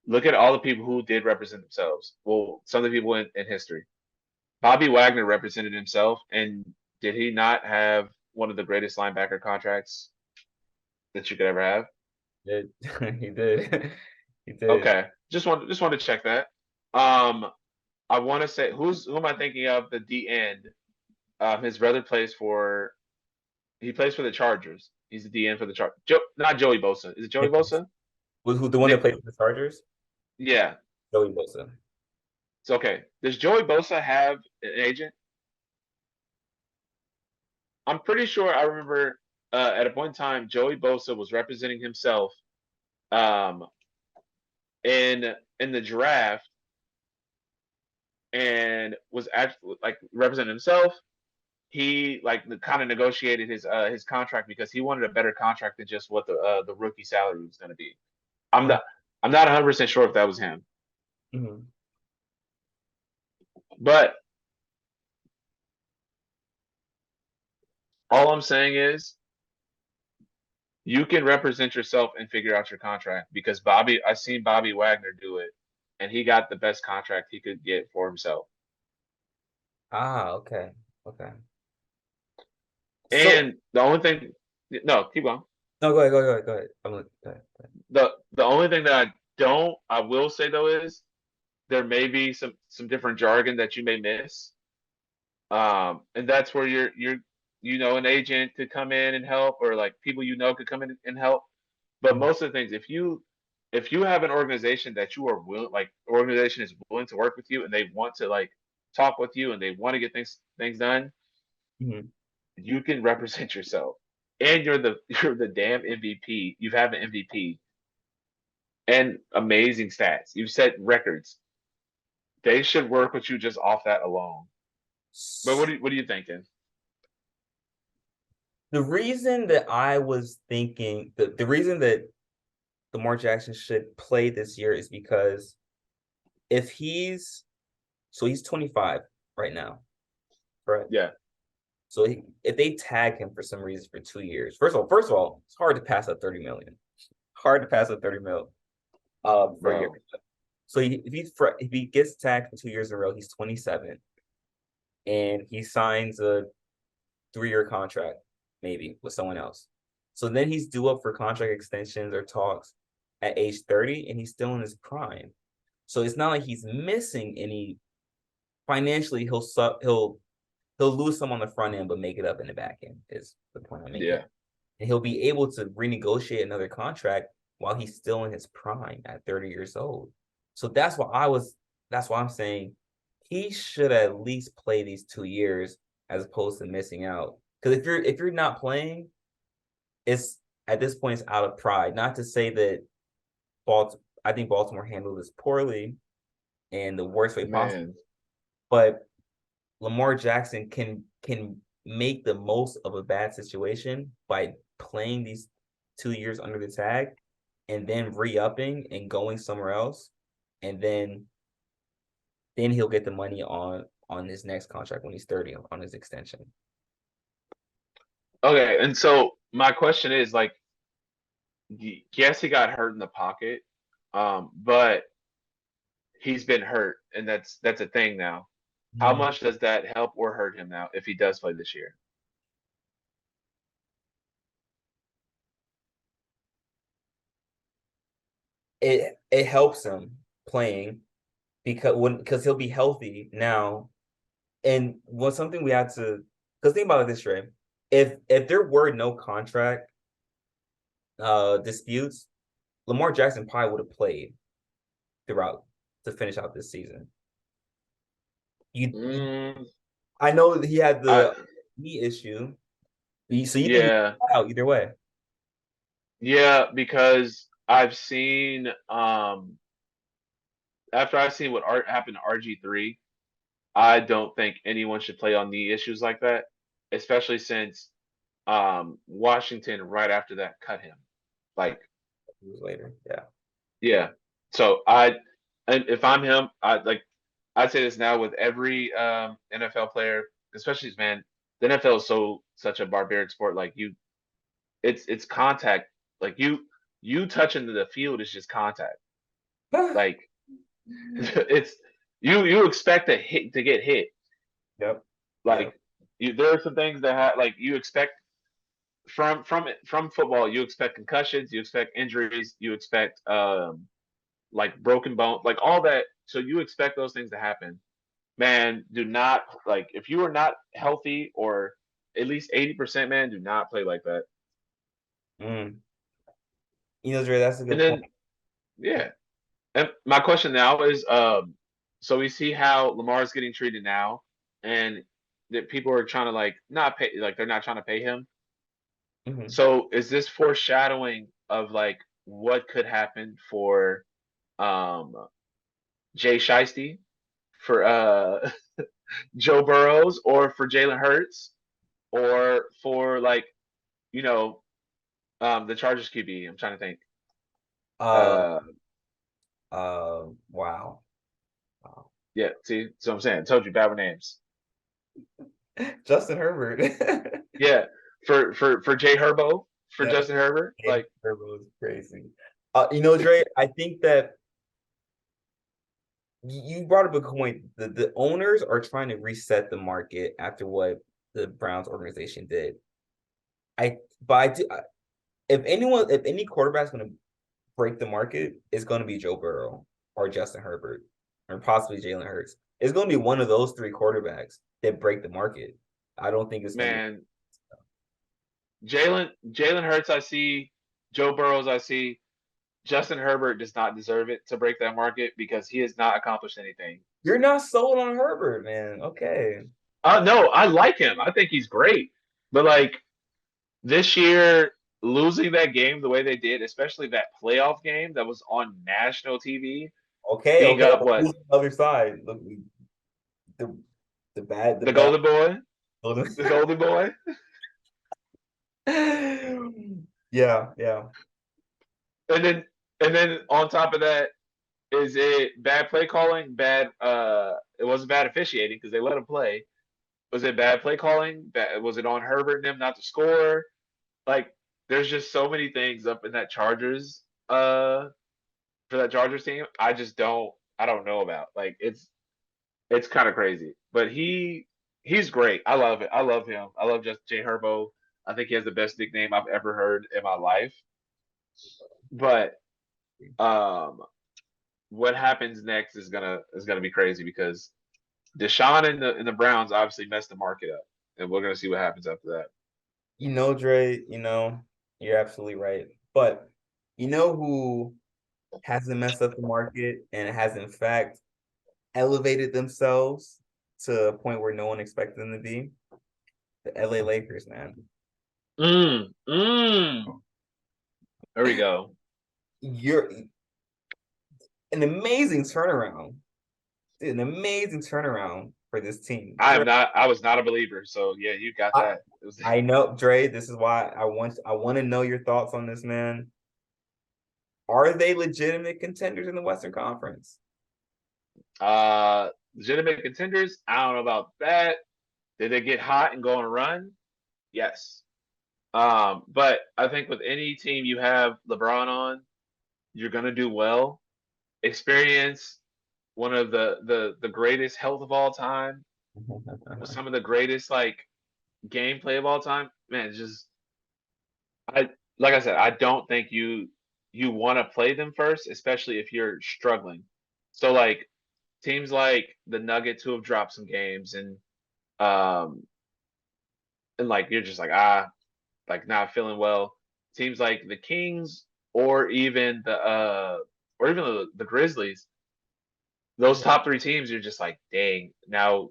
Look at all the people who did represent themselves. Well, some of the people in history. Bobby Wagner represented himself, and did he not have one of the greatest linebacker contracts that you could ever have? Did he did. He did. Okay, just want to check that. Um, I want to say who am I thinking of? The D end. His brother plays for. He plays for the Chargers. He's the DN for the Chargers. Not Joey Bosa. Is it Joey Nick Bosa. Bosa? Who the one that Nick. played for the Chargers? Yeah. Joey Bosa. It's okay. Does Joey Bosa have an agent? I'm pretty sure I remember at a point in time Joey Bosa was representing himself, um, in the draft and was actually like representing himself. He like kind of negotiated his contract because he wanted a better contract than just what the rookie salary was going to be. I'm Uh, not I'm not 100% sure if that was him, mhm. but all I'm saying is you can represent yourself and figure out your contract because I've seen Bobby Wagner do it, and he got the best contract he could get for himself. Okay. Okay. So And the only thing, no, keep going. no, go ahead, go ahead, go ahead. Go ahead. The only thing that I will say though is there may be some different jargon that you may miss, and that's where an agent could come in and help, or like people could come in and help. But Mhm, most of the things, if you have an organization that you are will like organization is willing to work with you and they want to like talk with you and they want to get things done, mhm. you can represent yourself. And you're the damn MVP. You have an MVP and amazing stats. You've set records. They should work with you just off that alone. But what are you thinking? The reason that I was thinking the reason that Lamar Jackson should play this year is because if he's 25 right now, correct? Yeah, So if they tag him for some reason for 2 years, first of all, it's hard to pass up 30 million. Hard to pass up 30 mil for a year. bro. So if he gets tagged for 2 years in a row, he's 27 and he signs a 3-year contract, maybe with someone else. So then he's due up for contract extensions or talks at age 30, and he's still in his prime. So it's not like he's missing any financially. He'll lose some on the front end, but make it up in the back end. Is the point I'm making. Yeah. And he'll be able to renegotiate another contract while he's still in his prime at 30 years old. So that's why I'm saying he should at least play these 2 years as opposed to missing out. Because if you're not playing, it's at this point it's out of pride. Not to say that I think Baltimore handled this poorly and the worst way possible, Man. but Lamar Jackson can make the most of a bad situation by playing these 2 years under the tag and then re-upping and going somewhere else, and then he'll get the money on his next contract when he's 30 on his extension. Okay, and so my question is like, yes, he got hurt in the pocket, but he's been hurt, and that's a thing now. How Mhm. much does that help or hurt him now if he does play this year? It helps him playing because he'll be healthy now. And what's something we had to because think about it this way. If there were no contract disputes, Lamar Jackson probably would have played throughout to finish out this season. You Mm, I know that he had I the knee issue, so you think he yeah, out either way. yeah, because I've seen after I've seen what happened to RG3, I don't think anyone should play on knee issues like that, especially since Washington right after that cut him. Like, Years later, yeah. yeah. So and if I'm him, I'd say this now with every NFL player, especially man, the NFL is such a barbaric sport. Like it's contact. Like you touching the field is just contact. Like it's you expect a hit to get hit. Yep. Like Yep. there are some things that like you expect from football. You expect concussions, you expect injuries, you expect like broken bone, like all that. So you expect those things to happen. Man, do not like if you are not healthy or at least 80%, man, do not play like that. Mm. Dre, that's a And good point. then yeah. And my question now is so we see how Lamar is getting treated now and that people are trying to like not pay like they're not trying to pay him. Mhm. So is this foreshadowing of like what could happen for um, Jay Shiesty for Joe Burrows, or for Jalen Hurts, or for like you know the Chargers QB. I'm trying to think. Um, Uh, wow. Wow. yeah, see, so I'm saying, I told you bad with names. Justin Herbert. Yeah, for Jay Herbo, for Yeah, Justin Herbert, like Herbert was crazy. Dre, I think that you brought up a point. The owners are trying to reset the market after what the Browns organization did. I but I do if any quarterback's going to break the market, it's going to be Joe Burrow or Justin Herbert or possibly Jalen Hurts. It's going to be one of those three quarterbacks that break the market. I don't think it's going to be. man, Jalen Hurts, I see. Joe Burrows, I see. Justin Herbert does not deserve it to break that market because he has not accomplished anything. You're not sold on Herbert, man. Okay. No, I like him. I think he's great. But like this year, losing that game the way they did, especially that playoff game that was on national TV, Okay, being okay. up But what who's on the other side? Look, the the the bad. Golden Boy, the Golden Boy, Yeah, yeah. and then on top of that, is it bad play calling? Bad. It wasn't bad officiating because they let him play. Was it bad play calling? Was it on Herbert and them not to score? Like, there's just so many things up in that Chargers for that Chargers team. I don't know about. Like, it's kind of crazy. But he's great. I love it. I love him. I love just Jay Herbo. I think he has the best nickname I've ever heard in my life. But um, what happens next is gonna be crazy because Deshaun and the Browns obviously messed the market up, and we're gonna see what happens after that. Dre, you're absolutely right. But who hasn't messed up the market and has in fact elevated themselves to a point where no one expected them to be? The LA Lakers, man. Mm, mm. There we go. You're an amazing turnaround. Dude, an amazing turnaround for this team. I Dre, am not. I was not a believer. So yeah, you got I, that. It was I know, Dre, this is why I want to know your thoughts on this, man. Are they legitimate contenders in the Western Conference? legitimate contenders. I don't know about that. Did they get hot and go on a run? Yes. But I think with any team you have LeBron on, you're gonna do well. Experience one of the greatest health of all time, some of the greatest like gameplay of all time. Man, just I like I said, I don't think you want to play them first, especially if you're struggling. So like teams like the Nuggets who have dropped some games um and like you're just like like not feeling well. Teams like the Kings or even the Grizzlies, those top three teams, you're just like, dang, now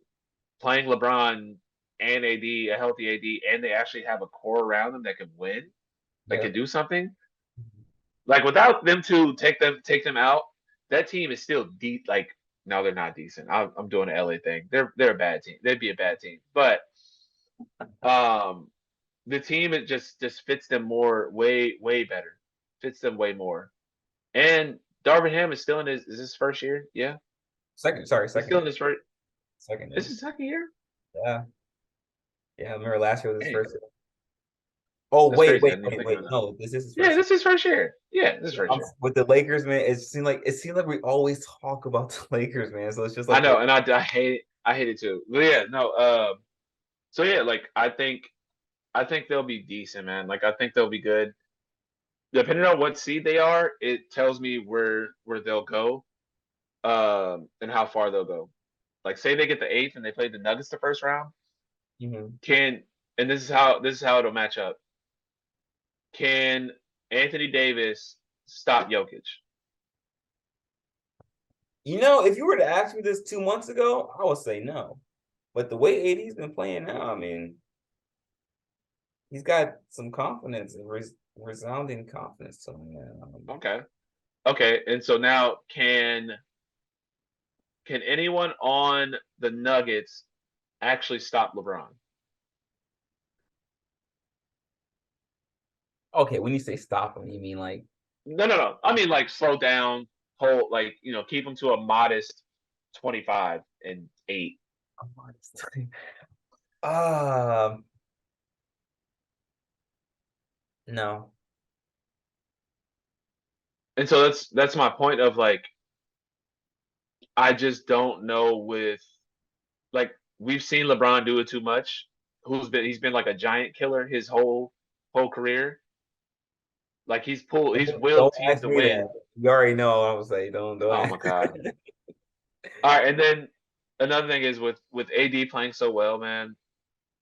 playing LeBron and AD, a healthy AD, and they actually have a core around them that can win, that can Yep. do something. Like without them to take them out, that team is still deep. Like no, they're not decent. I'm doing an LA thing. They're a bad team. They'd be a bad team, but um, the team it just fits them more, way better. Fits them way more. And Darvin Ham is still in his first year. Yeah, he's Second still year. in his first. Second This year. is second year. Yeah. Yeah. I remember last year was his Dang, first year. Oh, that's wait, crazy. I wait, didn't even wait, think of wait. that. No, this is his Yeah, first year. this is his first year. Yeah, this is first year. With the Lakers, man, it seemed like we always talk about the Lakers, man. So it's just I like know, and I hate it. I hate it too. But yeah, no. So yeah, like I think they'll be decent, man. Like I think they'll be good. Depending on what seed they are, it tells me where they'll go, and how far they'll go. Like say they get the eighth and they play the Nuggets the first round, Mhm. can and this is how it'll match up. Can Anthony Davis stop Jokic? If you were to ask me this 2 months ago, I would say no. But the way AD's been playing now, I mean, he's got some confidence and resounding confidence to him, man. Okay. Okay, and so now can anyone on the Nuggets actually stop LeBron? Okay, when you say stop him, you mean like No, no, no. I mean, like slow down, hold, like keep him to a modest 25-8. I'm honest. um no. And so that's my point of like I just don't know with like we've seen LeBron do it too much. He's been like a giant killer his whole career. Like he's willed Don't teams ask to me that. win. You already know I would say don't Oh ask. my god. All right, and then another thing is with AD playing so well, man,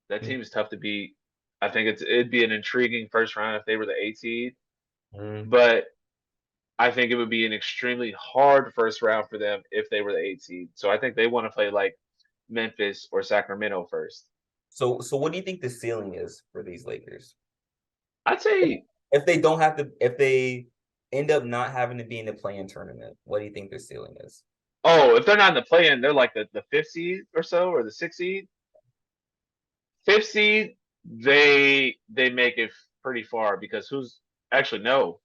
that team is tough to beat. I think it'd be an intriguing first round if they were the 8 seed, Mm. but I think it would be an extremely hard first round for them if they were the 8 seed. So I think they want to play like Memphis or Sacramento first. So what do you think the ceiling is for these Lakers? I'd say, If they don't have to, if they end up not having to be in the play-in tournament, what do you think their ceiling is? oh, if they're not in the play-in, they're like the 5th seed or so, or the 6th seed. 5th seed, they make it pretty far because who's actually no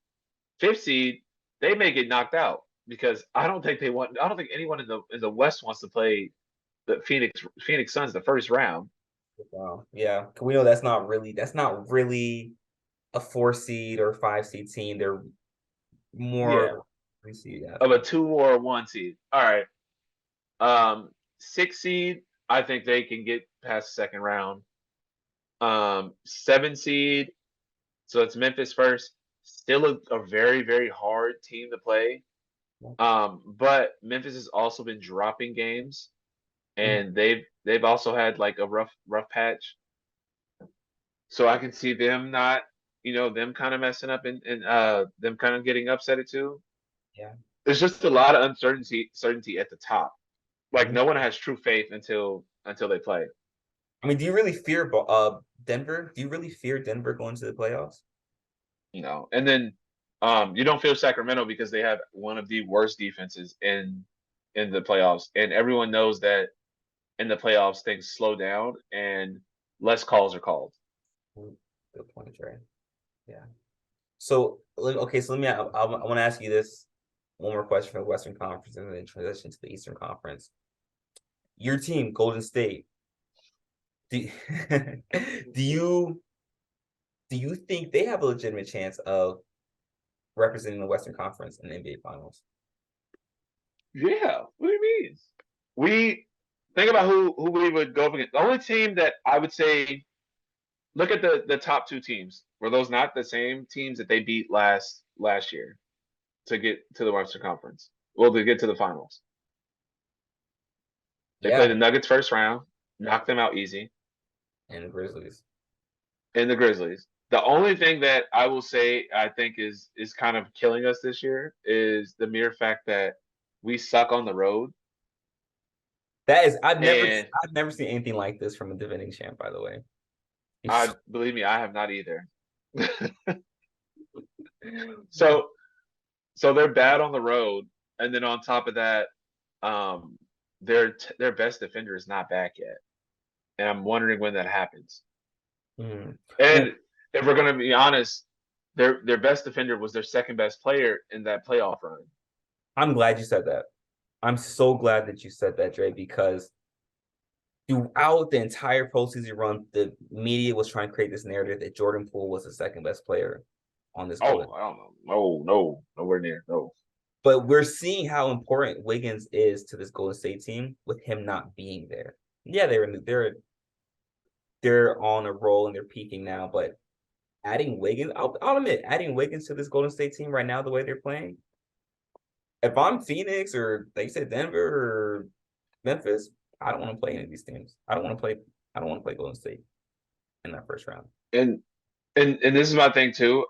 5th seed, they may get knocked out because I don't think they want. I don't think anyone in the West wants to play the Phoenix Suns the first round. Wow. Yeah. 'Cause we know that's not really a 4 seed or 5 seed team. They're more of Yeah, a 3 seed. Yeah, of a okay. 2 or a 1 seed. All right. 6 seed, I think they can get past the second round. 7 seed, so it's Memphis first. Still a very very hard team to play. But Memphis has also been dropping games, Mhm. and they've also had like a rough patch. So I can see them not, them kind of messing up and them kind of getting upset too. Yeah. There's just a lot of uncertainty at the top. Like Mhm. no one has true faith until they play. I mean, do you really fear Denver? Do you really fear Denver going to the playoffs? And then you don't feel Sacramento because they have one of the worst defenses in the playoffs, and everyone knows that in the playoffs things slow down and less calls are called. Mm, good point, Trey. Yeah. Okay, so let me. I want to ask you this one more question for the Western Conference, and then transition to the Eastern Conference. Your team, Golden State. Do do you do you think they have a legitimate chance of representing the Western Conference in the NBA Finals? Yeah, what do you mean? We think about who we would go up against. The only team that I would say look at the top two teams. Were those not the same teams that they beat last year to get to the Western Conference? Well, to get to the finals. They Yeah, played the Nuggets first round, knocked them out easy, and the Grizzlies. and the Grizzlies. The only thing that I will say I think is kind of killing us this year is the mere fact that we suck on the road. That is, And I've never seen anything like this from a defending champ. By the way, I believe me, I have not either. So so they're bad on the road, and then on top of that, um, their best defender is not back yet, and I'm wondering when that happens. Mm. Well, And if we're gonna be honest, their best defender was their second best player in that playoff run. I'm glad you said that. I'm so glad that you said that, Dre, because throughout the entire postseason run, the media was trying to create this narrative that Jordan Poole was the second best player on this Golden. Oh, I don't know. No, nowhere near. No. But we're seeing how important Wiggins is to this Golden State team with him not being there. Yeah, they're on a roll and they're peaking now, but adding Wiggins, I'll admit, adding Wiggins to this Golden State team right now, the way they're playing, if I'm Phoenix or like you said, Denver or Memphis, I don't want to play any of these teams. I don't want to play Golden State in that first round. And and this is my thing too.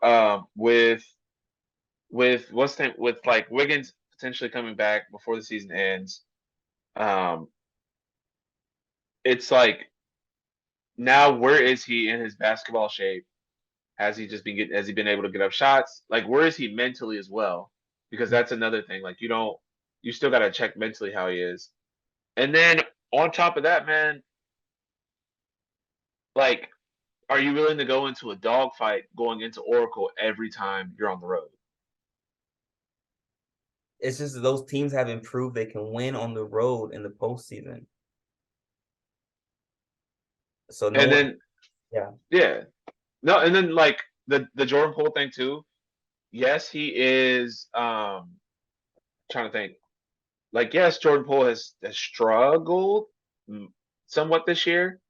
With with like Wiggins potentially coming back before the season ends. Um, it's like now where is he in his basketball shape? Has he been able to get up shots? Like where is he mentally as well? because that's another thing. Like you still got to check mentally how he is. And then on top of that, man, like, are you willing to go into a dogfight going into Oracle every time you're on the road? It's just those teams have improved. They can win on the road in the postseason. So no And one, then, yeah, yeah, no, and then like the Jordan Poole thing too. Yes, he is. Trying to think. Like, yes, Jordan Poole has struggled mm, somewhat this year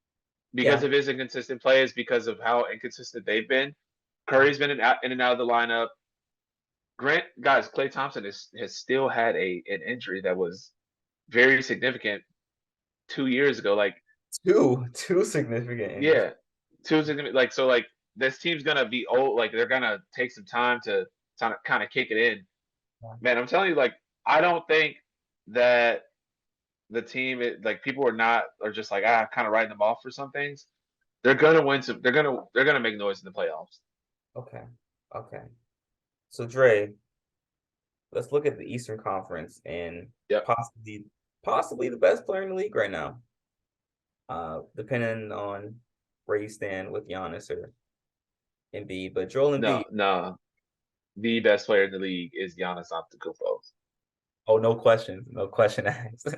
because yeah, of his inconsistent plays, because of how inconsistent they've been. Curry's been in and out of the lineup. Grant, guys, Klay Thompson has still had an injury that was very significant 2 years ago. Like, two significant injuries. yeah, two significant. Like, so like this team's gonna be old. Like, they're gonna take some time to kind of kick it in. Man, I'm telling you, like, I don't think that the team, like, people are just like kind of writing them off for some things. They're gonna win some. They're gonna make noise in the playoffs. Okay, okay. So Dre, let's look at the Eastern Conference and Yep. possibly the best player in the league right now. Depending on where you stand with Giannis or Embiid, but Joel No, Embiid. no. The best player in the league is Giannis Antetokounmpo. Oh, no questions, no question asked.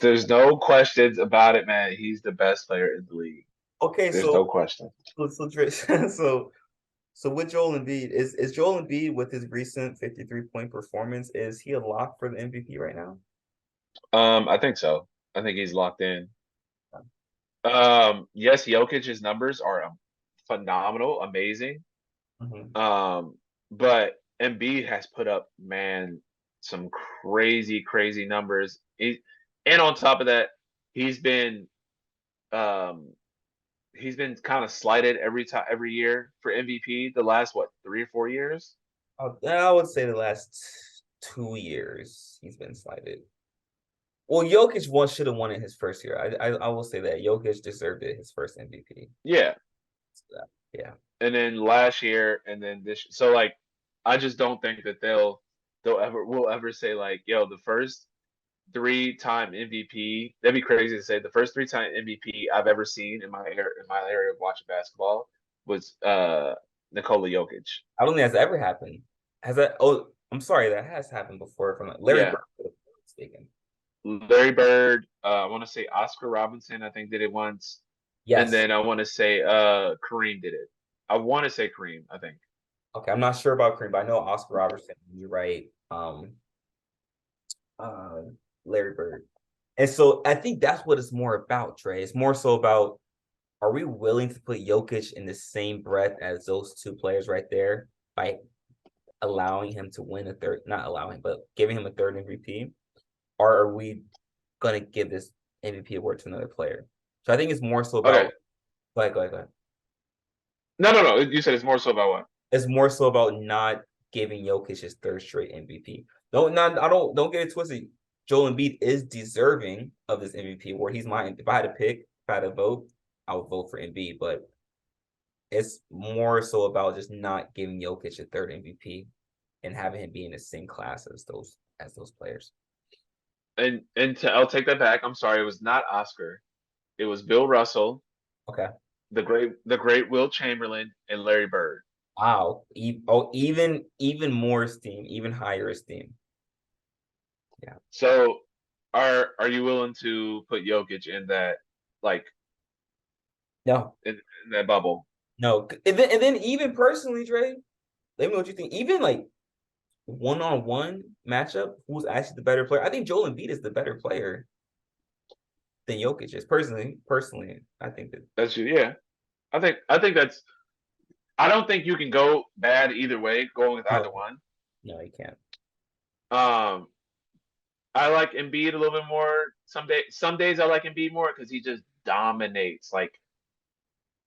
There's no questions about it, man. He's the best player in the league. Okay, There's no question. Dre, so with Joel Embiid, is Joel Embiid with his recent 53-point performance, is he a lock for the MVP right now? I think so. I think he's locked in. Yes, Jokic's numbers are phenomenal, amazing. Mhm. Um, but Embiid has put up, man, some crazy, crazy numbers. And on top of that, he's been um he's been kind of slighted every year for MVP the last what 3 or 4 years. I would say the last 2 years he's been slighted. Well, Jokic should have won it his first year. I will say that Jokic deserved it his first MVP. Yeah, So, yeah. and then last year, and then this. So like, I just don't think that they'll ever will ever say like, yo, the first 3-time MVP. That'd be crazy to say. The first 3-time MVP I've ever seen in my area of watching basketball was Nikola Jokic. I don't think that's ever happened. Has that? Oh, I'm sorry, that has happened before from Larry Yeah, Bird, if I'm not mistaken. Larry Bird. I want to say Oscar Robinson. I think did it once, and Yes. then I want to say Kareem did it. I want to say Kareem. I think. Okay, I'm not sure about Kareem, but I know Oscar Robertson. You're right. Uh, Larry Bird. And so I think that's what it's more about, Trey. It's more so about, are we willing to put Jokic in the same breath as those two players right there by allowing him to win a third, not allowing, but giving him a third MVP? Or are we going to give this MVP award to another player? So I think it's more so Okay. about, go ahead. No, no, no. You said it's more so about what? It's more so about not giving Jokic his third straight MVP. Don't get it twisted. Joel Embiid is deserving of this MVP award. He's mine. If I had to pick, if I had to vote, I would vote for Embiid. But it's more so about just not giving Jokic a third MVP and having him be in the same class as those players. I'll take that back. I'm sorry. It was not Oscar. It was Bill Russell, Okay. the great Will Chamberlain, and Larry Bird. Wow. Even more esteem, even higher esteem. Yeah. So, are you willing to put Jokic in that like No, in that bubble? no. And then even personally, Dre, let me know what you think. Even like one-on-one matchup, who's actually the better player? I think Joel Embiid is the better player than Jokic is. Personally, I think that. That's yeah. I think that's. I don't think you can go bad either way going with either No, one. no, you can't. Um, I like Embiid a little bit more. Some days I like Embiid more because he just dominates. Like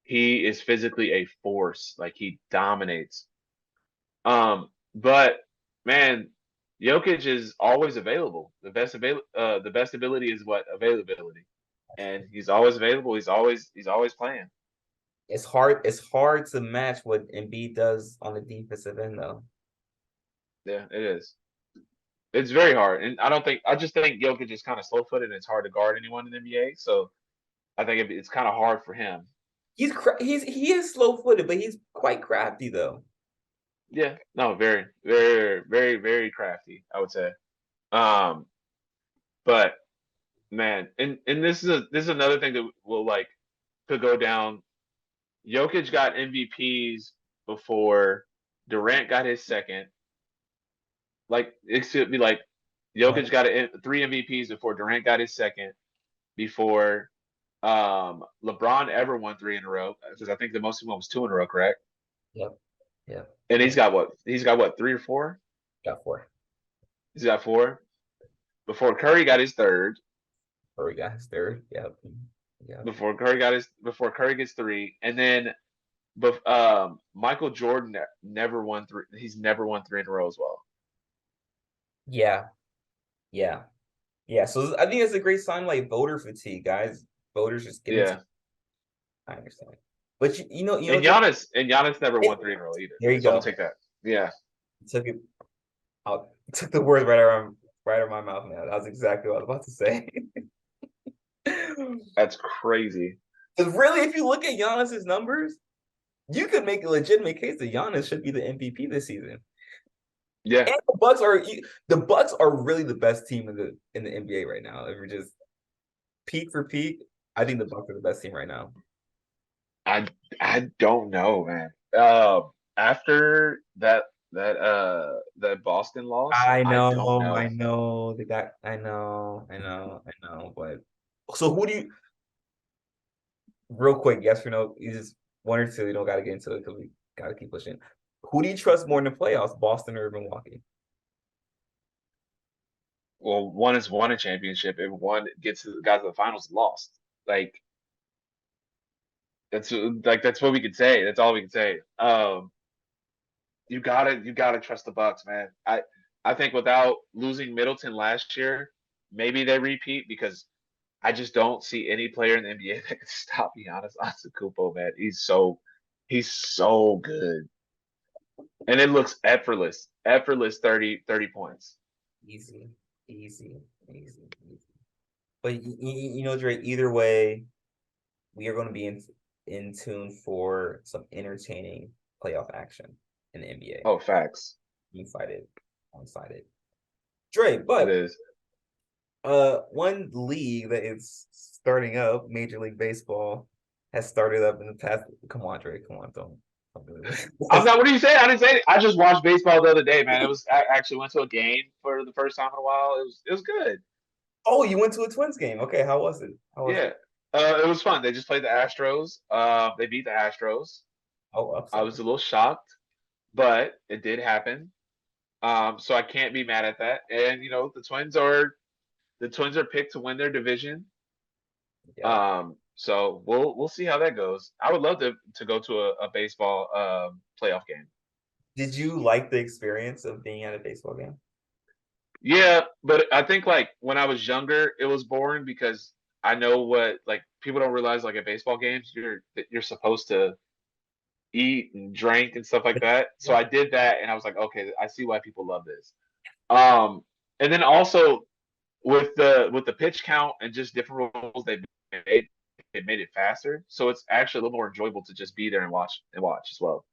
he is physically a force. Like he dominates. But man, Jokic is always available. The best ability is what availability, and he's always available. He's always playing. It's hard to match what Embiid does on the defensive end, though. Yeah, it is. It's very hard, and I just think Jokic is kind of slow footed, and it's hard to guard anyone in the NBA. So I think it's kind of hard for him. He is slow footed, but he's quite crafty though. Yeah, no, very, very, very, very crafty, I would say. Um, but man, and this is another thing that will like could go down. Jokic got MVPs before Durant got his second. Like it should be like Right. Jokic got three MVPs before Durant got his second. Before LeBron ever won three in a row, because I think the most he won was two in a row, correct? Yep. Yep. And Yep. he's got what, three or four? Got four. He's got four. Before Curry got his third. Or we got his third. Yep. Yep. Before Curry gets three, and then Michael Jordan never won three. He's never won three in a row as well. Yeah. Yeah. Yeah. So I think it's a great sign, like voter fatigue, guys. Voters just getting to. Yeah. I understand, but And Giannis never won three in a row either. there you So I'm gonna go. take that. Yeah. Took it. I took the words right out of my mouth, man. That was exactly what I was about to say. That's crazy. Because really, if you look at Giannis's numbers, you could make a legitimate case that Giannis should be the MVP this season. Yeah. And the Bucks are really the best team in the NBA right now. If we're just peak for peak, I think the Bucks are the best team right now. I don't know, man. After that Boston loss, I don't I know. know. I know. But so who do you real quick, yes or no? You just one or two, you don't gotta get into it because we gotta keep pushing. Who do you trust more in the playoffs, Boston or Milwaukee? Well, one has won a championship, and one got to the finals and lost. Like that's what we could say. That's all we can say. You gotta trust the Bucks, man. I think without losing Middleton last year, maybe they repeat because I just don't see any player in the NBA that can stop Giannis Antetokounmpo, man. He's so good, and it looks effortless 30 points. Easy, easy, easy, easy. But Dre, either way, we are going to be in tune for some entertaining playoff action in the NBA. Oh, facts. I'm excited. I'm excited. Dre, It but is. one league that is starting up, Major League Baseball, has started up in the past. Come on, Dre. Come on, don't do I'm this. not. What do you say? I didn't say it. I just watched baseball the other day, man. I actually went to a game for the first time in a while. It was good. Oh, you went to a Twins game. Okay, how was it? How was it? Yeah. It was fun. They just played the Astros. They beat the Astros. Oh, I upset. was a little shocked, but it did happen. So I can't be mad at that. And the Twins are picked to win their division. Yeah. So we'll see how that goes. I would love to go to a baseball playoff game. Did you like the experience of being at a baseball game? Yeah, but I think like when I was younger, it was boring because I know what like people don't realize like at baseball games you're supposed to eat and drink and stuff like that. So Yeah. I did that and I was like, okay, I see why people love this. Um, and then also with the pitch count and just different rules they made, it made it faster. So it's actually a little more enjoyable to just be there and watch as well.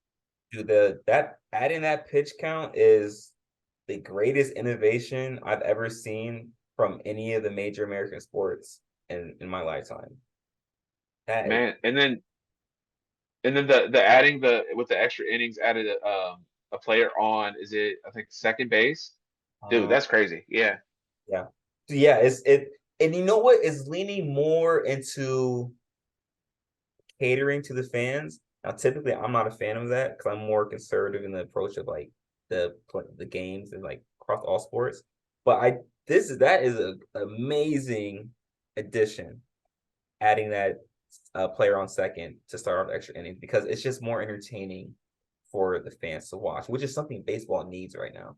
Dude, that adding that pitch count is the greatest innovation I've ever seen from any of the major American sports in my lifetime. That is, Man, and then the adding the with the extra innings added a player on, is it I think second base? Dude, uh, that's crazy. Yeah. yeah. So yeah, and you know what is leaning more into catering to the fans. Now, typically, I'm not a fan of that because I'm more conservative in the approach of like the games and like across all sports. But that is an amazing addition, adding that player on second to start off extra innings because it's just more entertaining for the fans to watch, which is something baseball needs right now.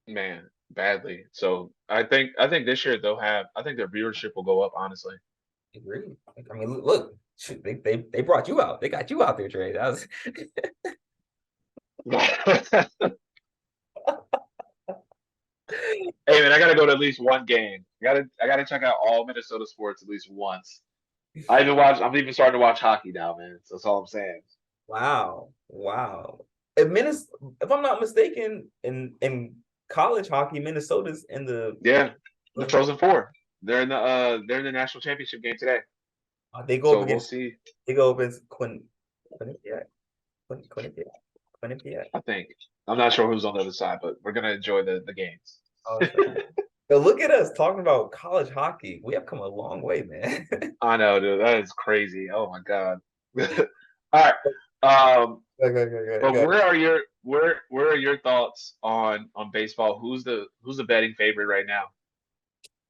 Man, badly. So I think this year I think their viewership will go up, honestly. Agree. I mean, look, shoot, they brought you out. They got you out there, Trey. That was Hey man, I gotta go to at least one game. I gotta check out all Minnesota sports at least once. I'm even starting to watch hockey now, man. So that's all I'm saying. Wow, wow. If I'm not mistaken, in college hockey, Minnesota's in the Yeah, the Frozen Four. They're in the national championship game today. they go up So we'll against see. they go up against Quinnipiac, Quinnipiac, Quinnipiac. I think. I'm not sure who's on the other side, but we're gonna enjoy the games. Oh, that's right. So look at us talking about college hockey. We have come a long way, man. I know, dude. That is crazy. Oh my god. All right. Um, but Go. where are your thoughts on baseball? Who's the betting favorite right now?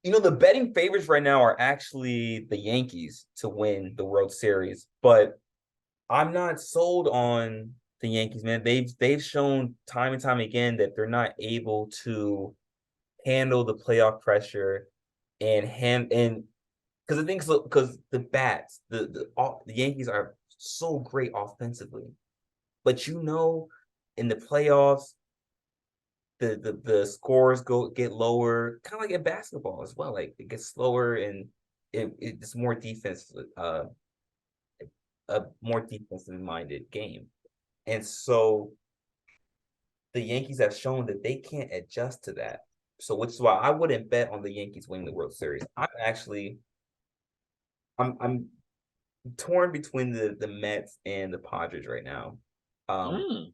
The betting favorites right now are actually the Yankees to win the World Series, but I'm not sold on the Yankees, man. They've shown time and time again that they're not able to handle the playoff pressure and because the thing because the bats the Yankees are so great offensively, but in the playoffs the scores get lower, kind of like in basketball as well. Like it gets slower and it's more defense, a more defensive minded game. And so the Yankees have shown that they can't adjust to that. So which is why I wouldn't bet on the Yankees winning the World Series. I'm torn between the Mets and the Padres right now. Um, Mm.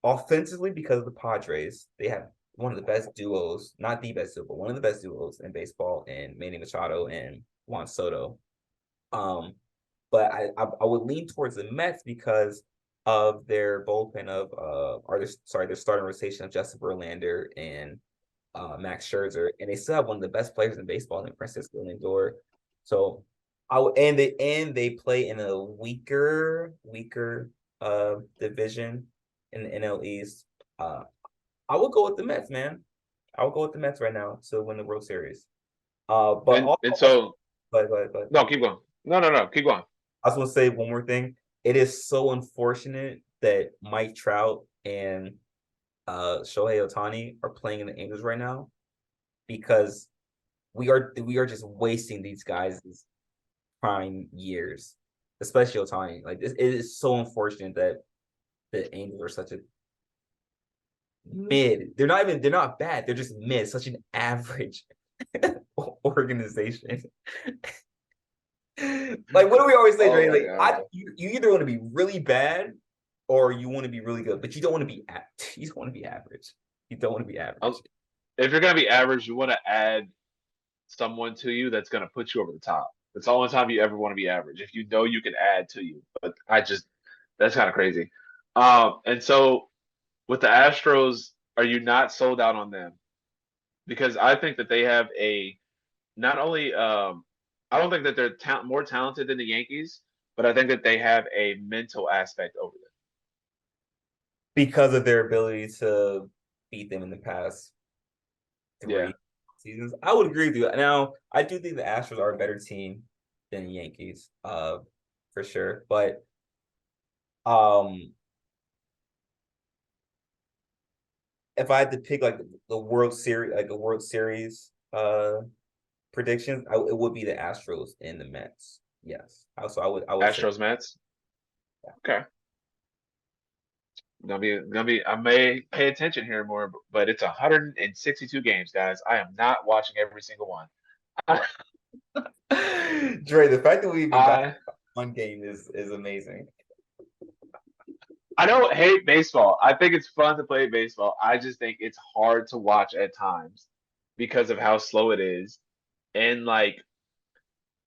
Offensively, because of the Padres, they have one of the best duos, not the best duo, but one of the best duos in baseball, and Manny Machado and Juan Soto. Um, but I would lean towards the Mets because of their bullpen of their starting rotation of Justin Verlander and Max Scherzer, and they still have one of the best players in baseball in Francisco Lindor. So and they play in a weaker division in the NL East. I would go with the Mets, man. I would go with the Mets right now to win the World Series. But And also, so but no, keep going. No, keep going. I just want to say one more thing. It is so unfortunate that Mike Trout and Shohei Ohtani are playing in the Angels right now because we are just wasting these guys' prime years, especially Ohtani. Like it is so unfortunate that the Angels are such a mid. They're not bad. They're just mid, such an average organization. Like what do we always say, Oh Dre? my Like god. you either want to be really bad or you want to be really good, but you don't want to be you don't want to be average. You don't want to be average. I'll- If you're gonna be average, you want to add someone to you that's gonna put you over the top. That's the only time you ever want to be average. If you know you can add to you, but that's kind of crazy. And so with the Astros, are you not sold out on them? Because I think that they have a not only I don't think that they're more talented than the Yankees, but I think that they have a mental aspect over them. Because of their ability to beat them in the past Yeah, 3 seasons. I would agree with you. Now, I do think the Astros are a better team than the Yankees, for sure. But um, if I had to pick like the World Series, like a World Series predictions, it would be the Astros and the Mets. Yes. Also, I would say Astros, Mets. Okay, gonna be. I may pay attention here more, but it's 162 games, guys. I am not watching every single one. Dre, the fact that we even got I one game is amazing. I don't hate baseball. I think it's fun to play baseball. I just think it's hard to watch at times because of how slow it is and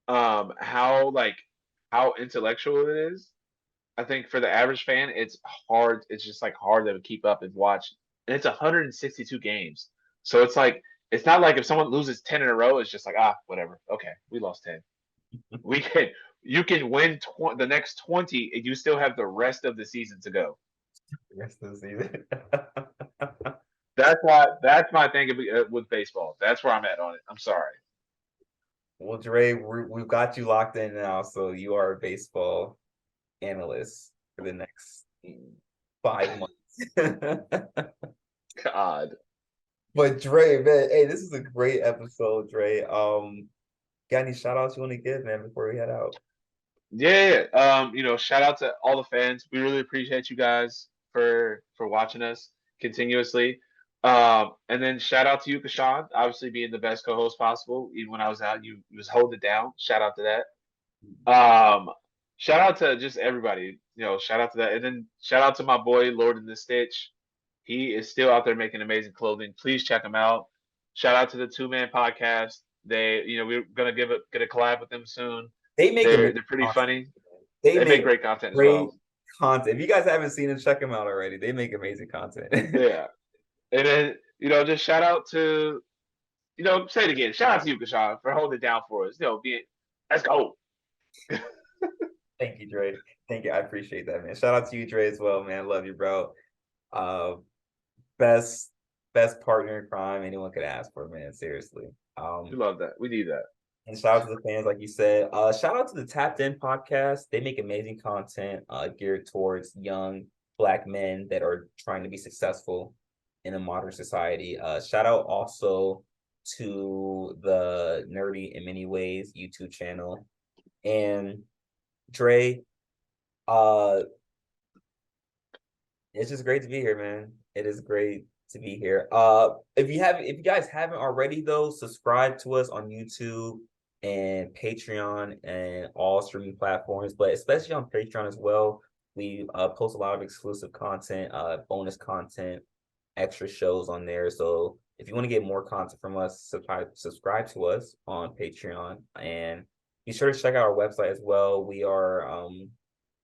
how intellectual it is. I think for the average fan, it's hard. It's just like hard to keep up and watch. And it's 162 games. So it's not like if someone loses 10 in a row, it's just like, whatever. Okay, we lost 10. We can you can win the next 20 and you still have the rest of the season to go. The rest of the season. That's my thing with baseball. That's where I'm at on it. I'm sorry. Well, Dre, we've got you locked in now, so you are a baseball analyst for the next 5 months. God. But Dre, man, hey, this is a great episode, Dre. Got any shout outs you want to give, man, before we head out? Yeah, shout out to all the fans. We really appreciate you guys for watching us continuously. And then shout out to you, Kashawn, obviously being the best co-host possible. Even when I was out, you was holding it down. Shout out to that. Shout out to just everybody. Shout out to that, and then shout out to my boy Lord in the Stitch. He is still out there making amazing clothing. Please check him out. Shout out to the Two Man Podcast. We're gonna get a collab with them soon. They make They're amazing they're pretty content. funny. They They make make great content as great well. content. If you guys haven't seen them, check them out already. They make amazing content. Yeah. And then, just shout out to, say it again. Shout out to you, Kashawn, for holding it down for us. Let's go. Thank you, Dre. Thank you. I appreciate that, man. Shout out to you, Dre, as well, man. Love you, bro. Uh, best best partner in crime anyone could ask for, man. Seriously. We love that. We need that. And shout out to the fans, like you said. Shout out to the Tapped In podcast. They make amazing content geared towards young Black men that are trying to be successful in a modern society. Shout out also to the Nerdy in Many Ways YouTube channel. And Dre, uh, it's just great to be here, man. It is great to be here. If you guys haven't already though, subscribe to us on YouTube and Patreon and all streaming platforms, but especially on Patreon as well. We post a lot of exclusive content, bonus content, extra shows on there. So if you want to get more content from us, subscribe to us on Patreon, and be sure to check out our website as well. We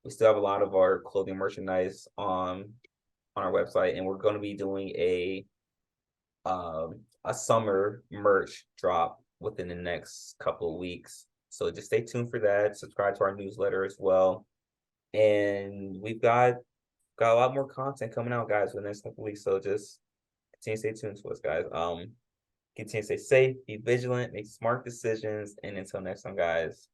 still have a lot of our clothing merchandise on our website, and we're going to be doing a summer merch drop within the next couple of weeks. So just stay tuned for that. Subscribe to our newsletter as well, and we've got a lot more content coming out, guys, for the next couple of weeks. So just continue to stay tuned to us, guys. Continue to stay safe, be vigilant, make smart decisions, and until next time, guys.